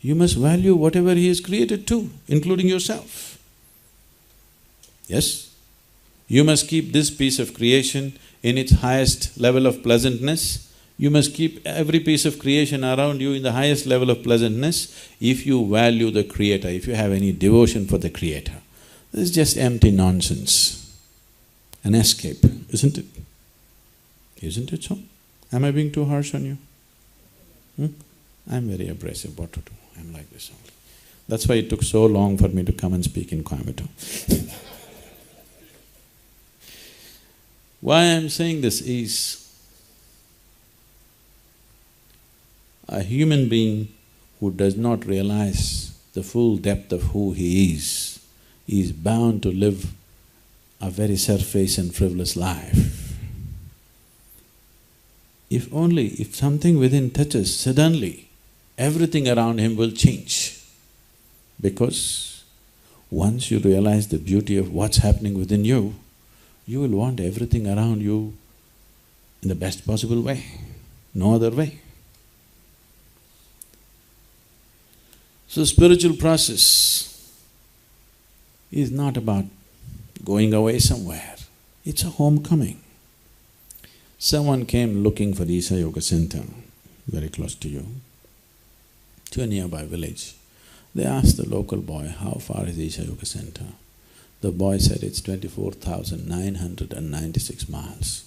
you must value whatever He has created too, including yourself. Yes? You must keep this piece of creation in its highest level of pleasantness. You must keep every piece of creation around you in the highest level of pleasantness if you value the Creator, if you have any devotion for the Creator. This is just empty nonsense, an escape, isn't it? Isn't it so? Am I being too harsh on you? I'm very abrasive, what to do? I'm like this only. That's why it took so long for me to come and speak in Coimbatore. Why I'm saying this is, a human being who does not realize the full depth of who he is bound to live a very surface and frivolous life. If something within touches, suddenly everything around him will change. Because once you realize the beauty of what's happening within you, you will want everything around you in the best possible way, no other way. So spiritual process is not about going away somewhere, it's a homecoming. Someone came looking for Isha Yoga Center, very close to you, to a nearby village. They asked the local boy, how far is Isha Yoga Center? The boy said, it's 24,996 miles.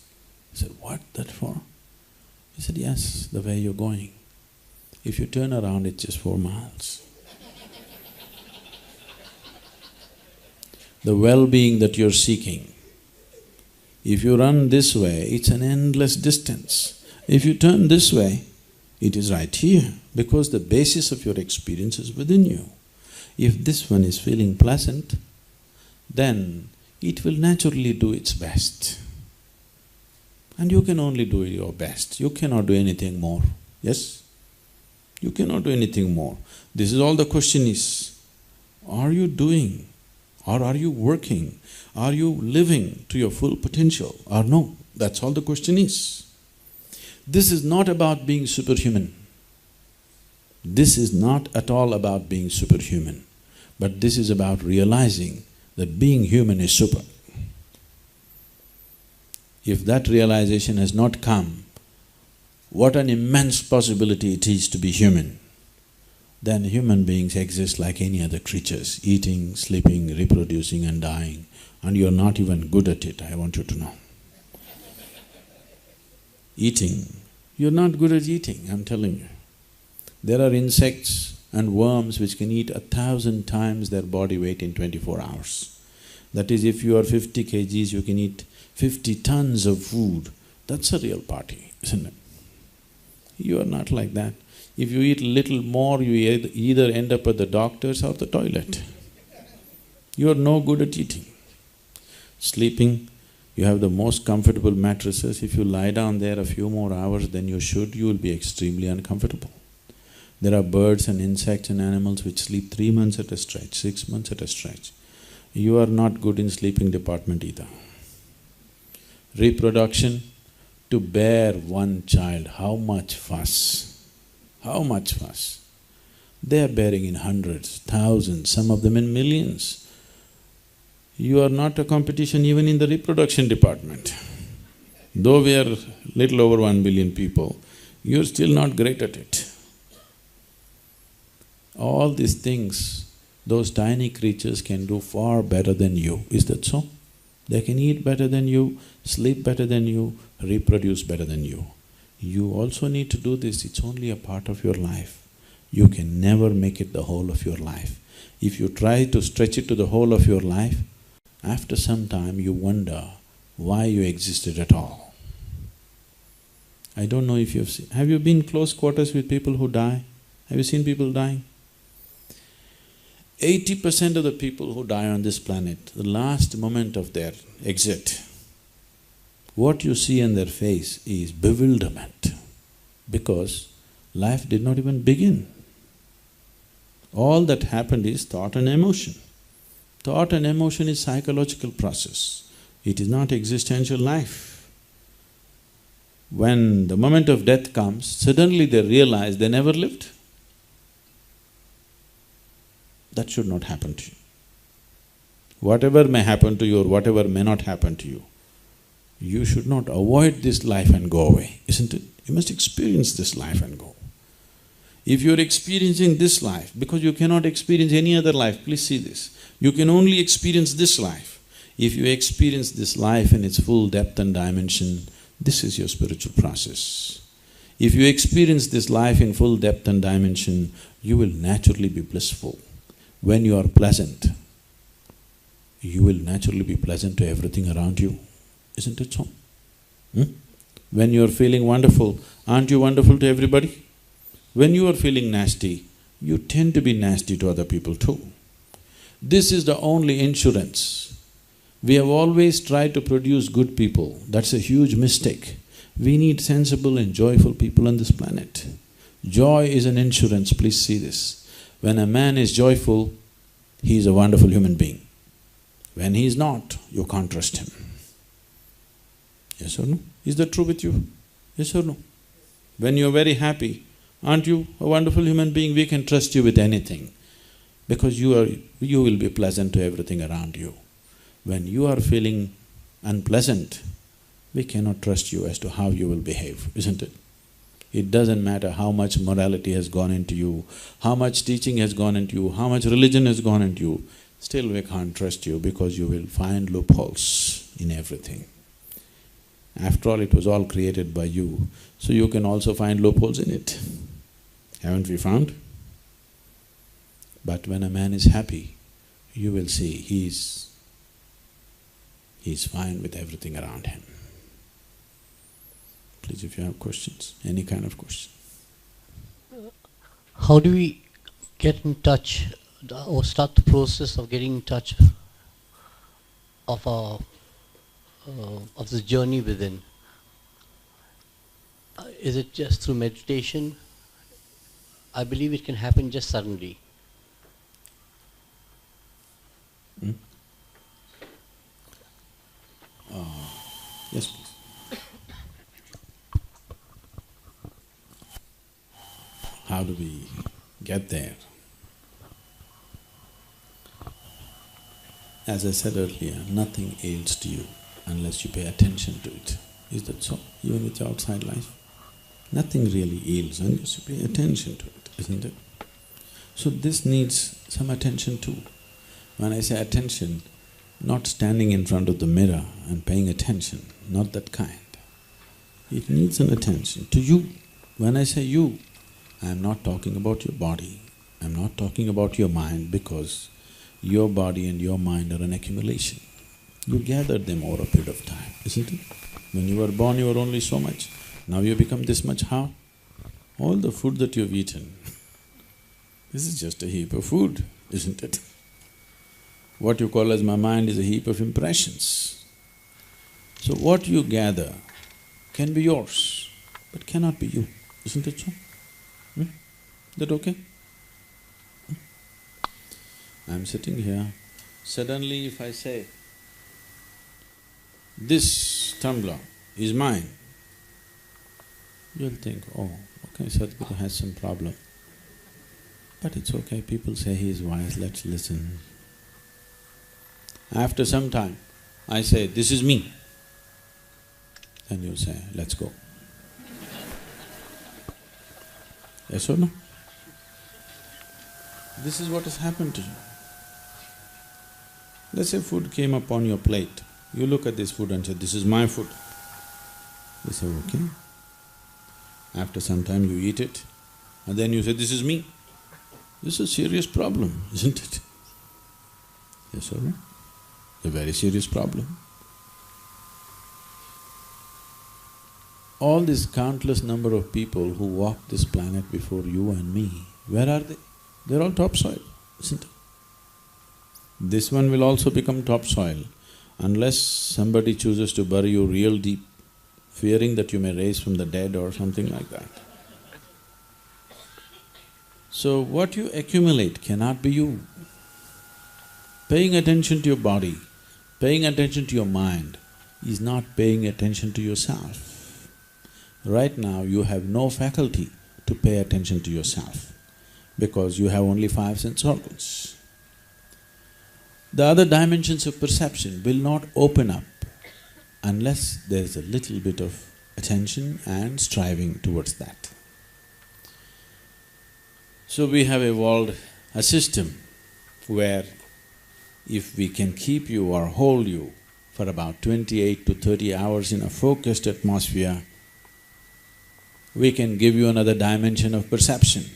He said, what, that far? He said, yes, the way you're going. If you turn around, it's just 4 miles. The well-being that you're seeking, if you run this way, it's an endless distance. If you turn this way, it is right here, because the basis of your experience is within you. If this one is feeling pleasant, then it will naturally do its best. And you can only do your best, you cannot do anything more, yes? You cannot do anything more. This is all the question is, are you doing or are you working? Are you living to your full potential or no? That's all the question is. This is not about being superhuman. This is not at all about being superhuman, but this is about realizing that being human is super. If that realization has not come, what an immense possibility it is to be human. Then human beings exist like any other creatures, eating, sleeping, reproducing and dying, and you're not even good at it, I want you to know. Eating, you're not good at eating, I'm telling you. There are insects and worms which can eat 1,000 times their body weight in 24 hours. That is, if you are 50 kgs, you can eat 50 tons of food. That's a real party, isn't it? You are not like that. If you eat little more, you either end up at the doctor's or the toilet. You are no good at eating. Sleeping, you have the most comfortable mattresses. If you lie down there a few more hours than you should, you will be extremely uncomfortable. There are birds and insects and animals which sleep 3 months at a stretch, 6 months at a stretch. You are not good in sleeping department either. Reproduction, to bear one child, how much fuss? How much fuss? They are bearing in hundreds, thousands, some of them in millions. You are not a competition even in the reproduction department. Though we are little over 1 billion people, you're still not great at it. All these things, those tiny creatures can do far better than you, is that so? They can eat better than you, sleep better than you, reproduce better than you. You also need to do this, it's only a part of your life. You can never make it the whole of your life. If you try to stretch it to the whole of your life, after some time you wonder why you existed at all. I don't know if you've seen… Have you been close quarters with people who die? Have you seen people dying? 80% of the people who die on this planet, the last moment of their exit, what you see on their face is bewilderment, because life did not even begin. All that happened is thought and emotion. Thought and emotion is psychological process, it is not existential life. When the moment of death comes, suddenly they realize they never lived. That should not happen to you. Whatever may happen to you or whatever may not happen to you, you should not avoid this life and go away, isn't it? You must experience this life and go. If you're experiencing this life, because you cannot experience any other life, please see this. You can only experience this life. If you experience this life in its full depth and dimension, this is your spiritual process. If you experience this life in full depth and dimension, you will naturally be blissful. When you are pleasant, you will naturally be pleasant to everything around you, isn't it so? When you are feeling wonderful, aren't you wonderful to everybody? When you are feeling nasty, you tend to be nasty to other people too. This is the only insurance. We have always tried to produce good people, that's a huge mistake. We need sensible and joyful people on this planet. Joy is an insurance, please see this. When a man is joyful, he is a wonderful human being. When he is not, you can't trust him. Yes or no? Is that true with you? Yes or no? When you are very happy, aren't you a wonderful human being? We can trust you with anything, because you will be pleasant to everything around you. When you are feeling unpleasant, we cannot trust you as to how you will behave, isn't it? It doesn't matter how much morality has gone into you, how much teaching has gone into you, how much religion has gone into you, still we can't trust you because you will find loopholes in everything. After all, it was all created by you, so you can also find loopholes in it. Haven't we found? But when a man is happy, you will see he's fine with everything around him. Please, if you have questions, any kind of question. How do we get in touch or start the process of getting in touch of our of the journey within? Is it just through meditation? I believe it can happen just suddenly. Yes, please. How do we get there? As I said earlier, nothing ails to you unless you pay attention to it. Is that so? Even with your outside life? Nothing really ails unless you pay attention to it, isn't it? So this needs some attention too. When I say attention, not standing in front of the mirror and paying attention, not that kind. It needs an attention to you. When I say you, I am not talking about your body, I'm not talking about your mind because your body and your mind are an accumulation. You gathered them over a period of time, isn't it? When you were born, you were only so much. Now you become this much, how? All the food that you've eaten, this is just a heap of food, isn't it? What you call as my mind is a heap of impressions. So what you gather can be yours, but cannot be you, isn't it so? Is that okay? I'm sitting here, suddenly if I say, this tumbler is mine, you'll think, oh, okay, Sadhguru has some problem. But it's okay, people say he is wise, let's listen. After some time, I say, this is me. Then you say, let's go. Yes or no? This is what has happened to you. Let's say food came upon your plate, you look at this food and say, this is my food. You say, okay. After some time you eat it, and then you say, this is me. This is a serious problem, isn't it? Yes or no? A very serious problem. All this countless number of people who walk this planet before you and me, where are they? They're all topsoil, isn't it? This one will also become topsoil unless somebody chooses to bury you real deep, fearing that you may rise from the dead or something like that. So what you accumulate cannot be you. Paying attention to your body, paying attention to your mind is not paying attention to yourself. Right now you have no faculty to pay attention to yourself because you have only 5 sense organs. The other dimensions of perception will not open up unless there is a little bit of attention and striving towards that. So we have evolved a system where if we can keep you or hold you for about 28 to 30 hours in a focused atmosphere, we can give you another dimension of perception,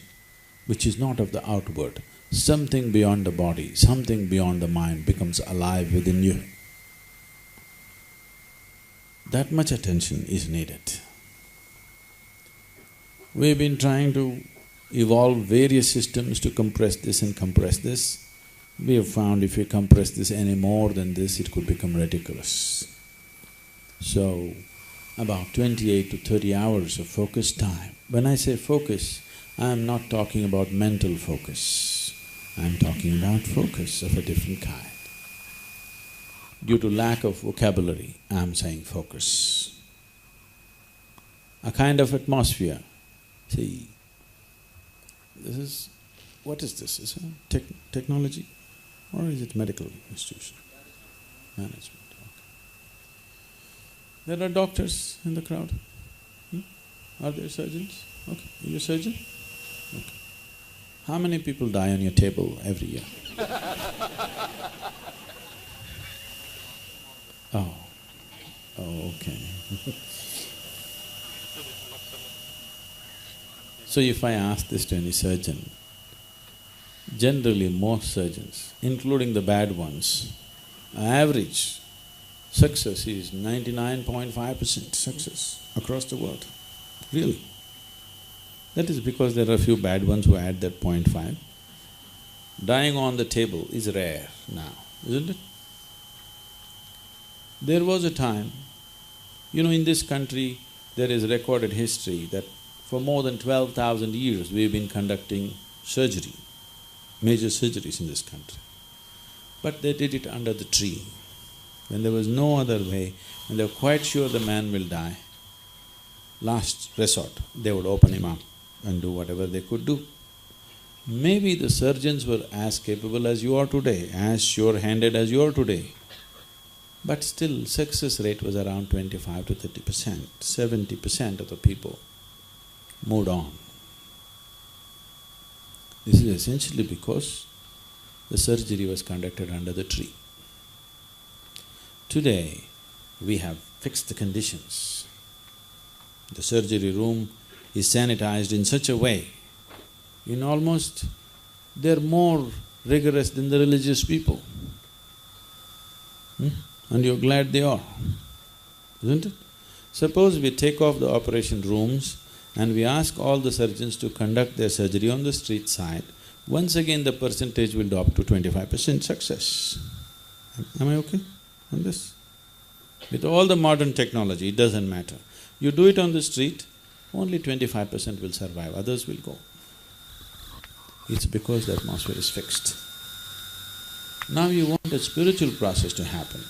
which is not of the outward. Something beyond the body, something beyond the mind becomes alive within you. That much attention is needed. We've been trying to evolve various systems to compress this and compress this. We have found if we compress this any more than this, it could become ridiculous. So, about 28 to 30 hours of focus time. When I say focus, I am not talking about mental focus. I am talking about focus of a different kind. Due to lack of vocabulary, I am saying focus. A kind of atmosphere. See, this is… what is this? Is it technology or is it medical institution? Management, okay. There are doctors in the crowd. Are there surgeons? Okay. Are you a surgeon? Okay. How many people die on your table every year? Oh, okay. So if I ask this to any surgeon, generally most surgeons, including the bad ones, average success is 99.5% success across the world, really. That is because there are a few bad ones who add that 0.5. Dying on the table is rare now, isn't it? There was a time, in this country there is recorded history that for more than 12,000 years we've been conducting surgery, major surgeries in this country. But they did it under the tree. When there was no other way, when they were quite sure the man will die, last resort, they would open him up and do whatever they could do. Maybe the surgeons were as capable as you are today, as sure-handed as you are today, but still success rate was around 25 to 30%, 70% of the people moved on. This is essentially because the surgery was conducted under the tree. Today, we have fixed the conditions. The surgery room is sanitized in such a way, in almost they're more rigorous than the religious people. And you're glad they are, isn't it? Suppose we take off the operation rooms and we ask all the surgeons to conduct their surgery on the street side, once again the percentage will drop to 25% success. Am I okay on this? With all the modern technology, it doesn't matter. You do it on the street, only 25% will survive, others will go. It's because the atmosphere is fixed. Now you want a spiritual process to happen.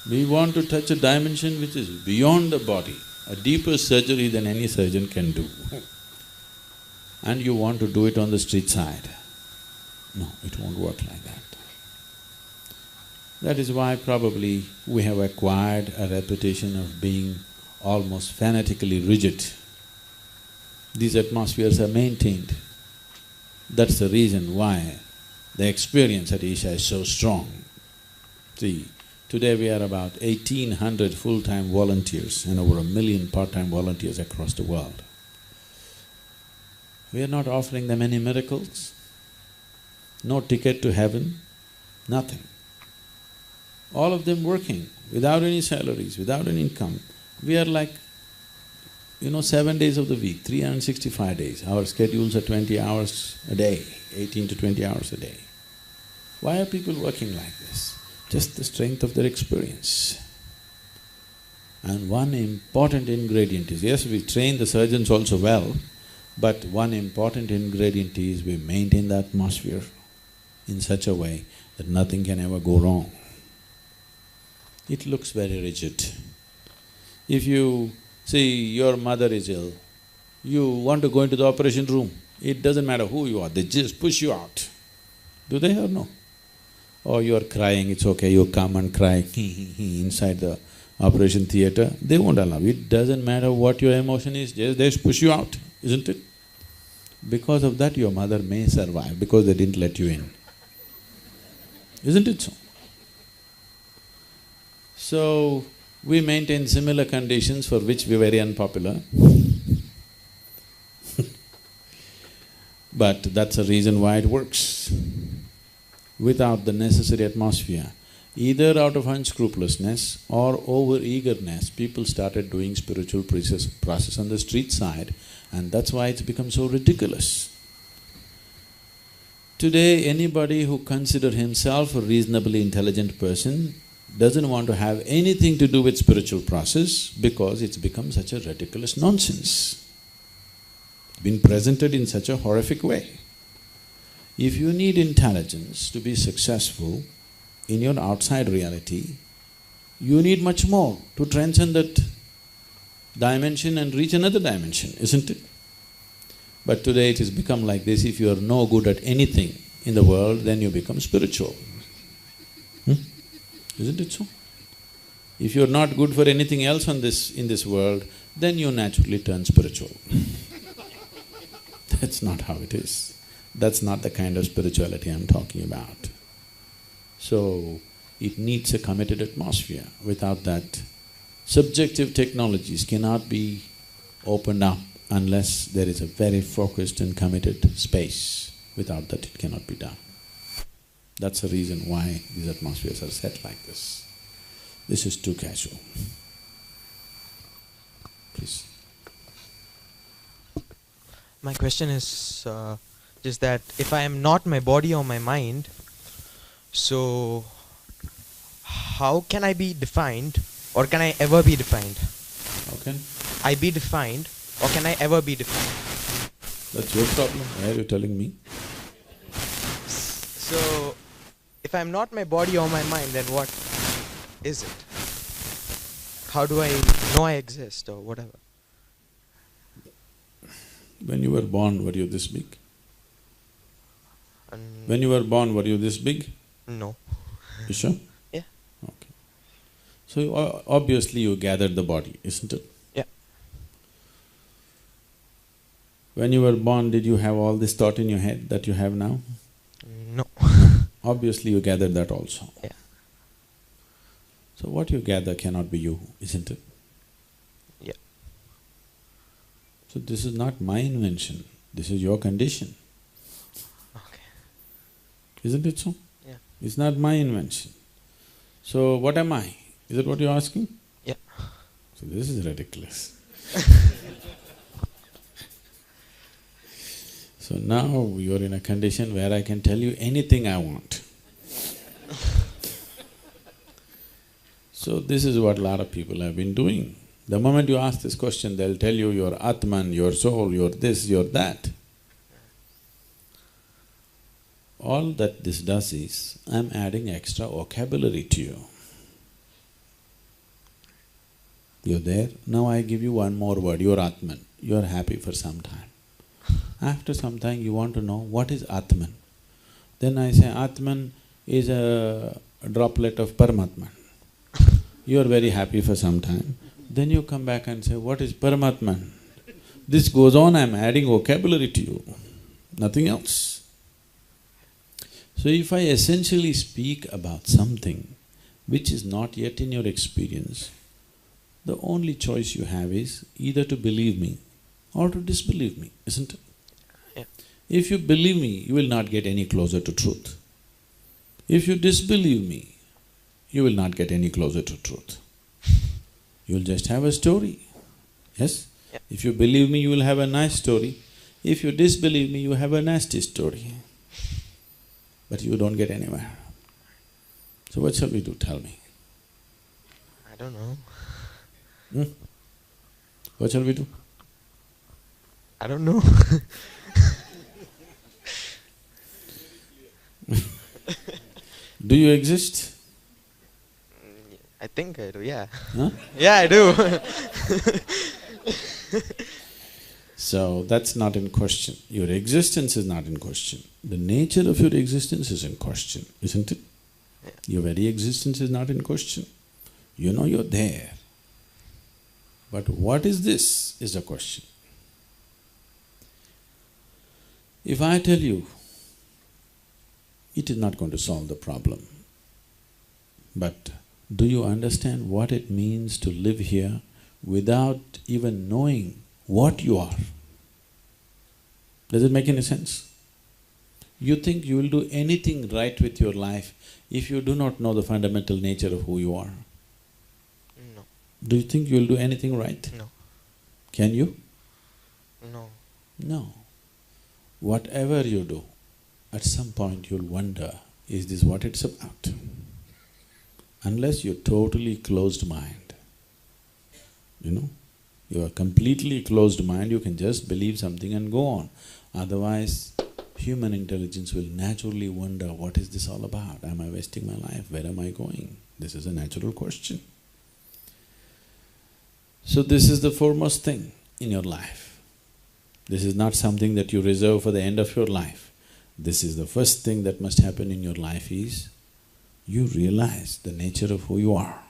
We want to touch a dimension which is beyond the body, a deeper surgery than any surgeon can do. And you want to do it on the street side. No, it won't work like that. That is why probably we have acquired a reputation of being almost fanatically rigid. These atmospheres are maintained. That's the reason why the experience at Isha is so strong. See, today we are about 1,800 full-time volunteers and over 1 million part-time volunteers across the world. We are not offering them any miracles, no ticket to heaven, nothing. All of them working without any salaries, without any income. We are like, 7 days of the week, 365 days. Our schedules are 20 hours a day, 18 to 20 hours a day. Why are people working like this? Just the strength of their experience. And one important ingredient is, yes, we train the surgeons also well, but one important ingredient is we maintain the atmosphere in such a way that nothing can ever go wrong. It looks very rigid. If you see your mother is ill, you want to go into the operation room, it doesn't matter who you are, they just push you out. Do they or no? Or you're crying, it's okay, you come and cry inside the operation theatre, they won't allow you. It doesn't matter what your emotion is, they just push you out, isn't it? Because of that your mother may survive, because they didn't let you in. Isn't it so? So, we maintain similar conditions for which we're very unpopular. But that's the reason why it works. Without the necessary atmosphere, either out of unscrupulousness or over-eagerness, people started doing spiritual process on the street side, and that's why it's become so ridiculous. Today, anybody who considers himself a reasonably intelligent person doesn't want to have anything to do with spiritual process because it's become such a ridiculous nonsense, been presented in such a horrific way. If you need intelligence to be successful in your outside reality, you need much more to transcend that dimension and reach another dimension, isn't it? But today it has become like this, if you are no good at anything in the world, then you become spiritual. Isn't it so? If you're not good for anything else in this world, then you naturally turn spiritual. That's not how it is. That's not the kind of spirituality I'm talking about. So, it needs a committed atmosphere. Without that, subjective technologies cannot be opened up unless there is a very focused and committed space. Without that, it cannot be done. That's the reason why these atmospheres are set like this. This is too casual. Please. My question is just that if I am not my body or my mind, so how can I be defined, or can I ever be defined? How can I be defined, or can I ever be defined? That's your problem. Why are you telling me? So, if I'm not my body or my mind, then what is it? How do I know I exist or whatever? When you were born, were you this big? And When you were born, were you this big? no. You sure? Yeah. Okay. So obviously you gathered the body, isn't it? Yeah. When you were born, did you have all this thought in your head that you have now? No. Obviously you gathered that also. Yeah. So what you gather cannot be you, isn't it? Yeah. So this is not my invention, this is your condition. Okay. isn't it so? Yeah. It's not my invention. So what am I? Is that what you're asking? Yeah. So this is ridiculous. So now you're in a condition where I can tell you anything I want. So this is what a lot of people have been doing. The moment you ask this question, they'll tell you you're Atman, your soul, you're this, you're that. All that this does is, I'm adding extra vocabulary to you. You're there, now I give you one more word, you're Atman. You're happy for some time. After some time you want to know what is Atman. Then I say Atman is a droplet of Paramatman. You're very happy for some time. Then you come back and say, what is Paramatman? This goes on, I'm adding vocabulary to you, nothing else. So if I essentially speak about something which is not yet in your experience, the only choice you have is either to believe me or to disbelieve me, isn't it? Yeah. If you believe me, you will not get any closer to truth. If you disbelieve me, you will not get any closer to truth. You'll just have a story, yes? Yeah. If you believe me, you will have a nice story. If you disbelieve me, you have a nasty story. But you don't get anywhere. So what shall we do? Tell me. I don't know. What shall we do? I don't know. Do you exist? I think I do, yeah. Huh? Yeah, I do. So that's not in question. Your existence is not in question. The nature of your existence is in question, isn't it? Yeah. Your very existence is not in question. You know you're there. But what is this is the question. If I tell you, it is not going to solve the problem. But do you understand what it means to live here without even knowing what you are? Does it make any sense? You think you will do anything right with your life if you do not know the fundamental nature of who you are? No. Do you think you will do anything right? No. Can you? No. No. Whatever you do, at some point you'll wonder, is this what it's about? Unless you're totally closed mind, you are completely closed mind, you can just believe something and go on. Otherwise, human intelligence will naturally wonder, what is this all about? Am I wasting my life? Where am I going? This is a natural question. So this is the foremost thing in your life. This is not something that you reserve for the end of your life. This is the first thing that must happen in your life is, you realize the nature of who you are.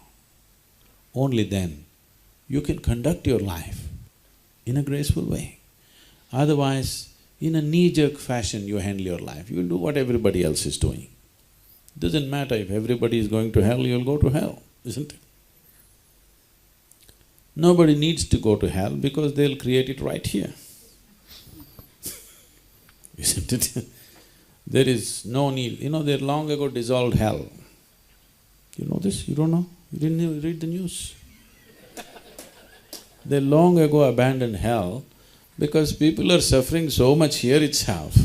Only then you can conduct your life in a graceful way. Otherwise, in a knee-jerk fashion you handle your life, you'll do what everybody else is doing. Doesn't matter if everybody is going to hell, you'll go to hell, isn't it? Nobody needs to go to hell because they'll create it right here. Isn't it? There is no need, they long ago dissolved hell. You know this? You don't know? You didn't even read the news? They long ago abandoned hell because people are suffering so much here itself.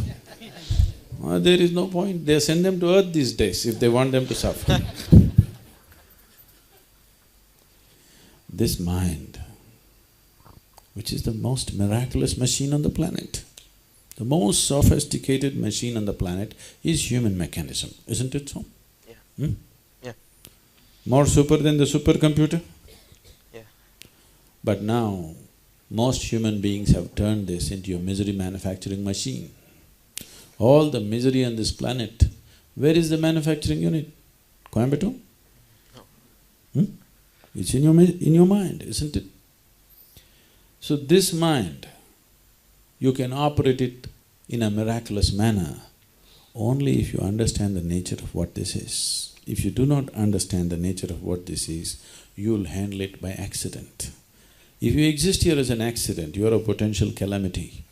There is no point, they send them to earth these days if they want them to suffer. This mind, which is the most miraculous machine on the planet, the most sophisticated machine on the planet is human mechanism, isn't it so? Yeah. Yeah. More super than the supercomputer? Yeah. But now, most human beings have turned this into a misery manufacturing machine. All the misery on this planet, where is the manufacturing unit? Coimbatore? No. It's in your mind, isn't it? So this mind, you can operate it in a miraculous manner only if you understand the nature of what this is. If you do not understand the nature of what this is, you'll handle it by accident. If you exist here as an accident, you are a potential calamity.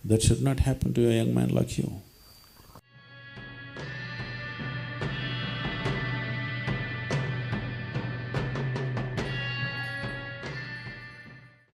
That should not happen to a young man like you.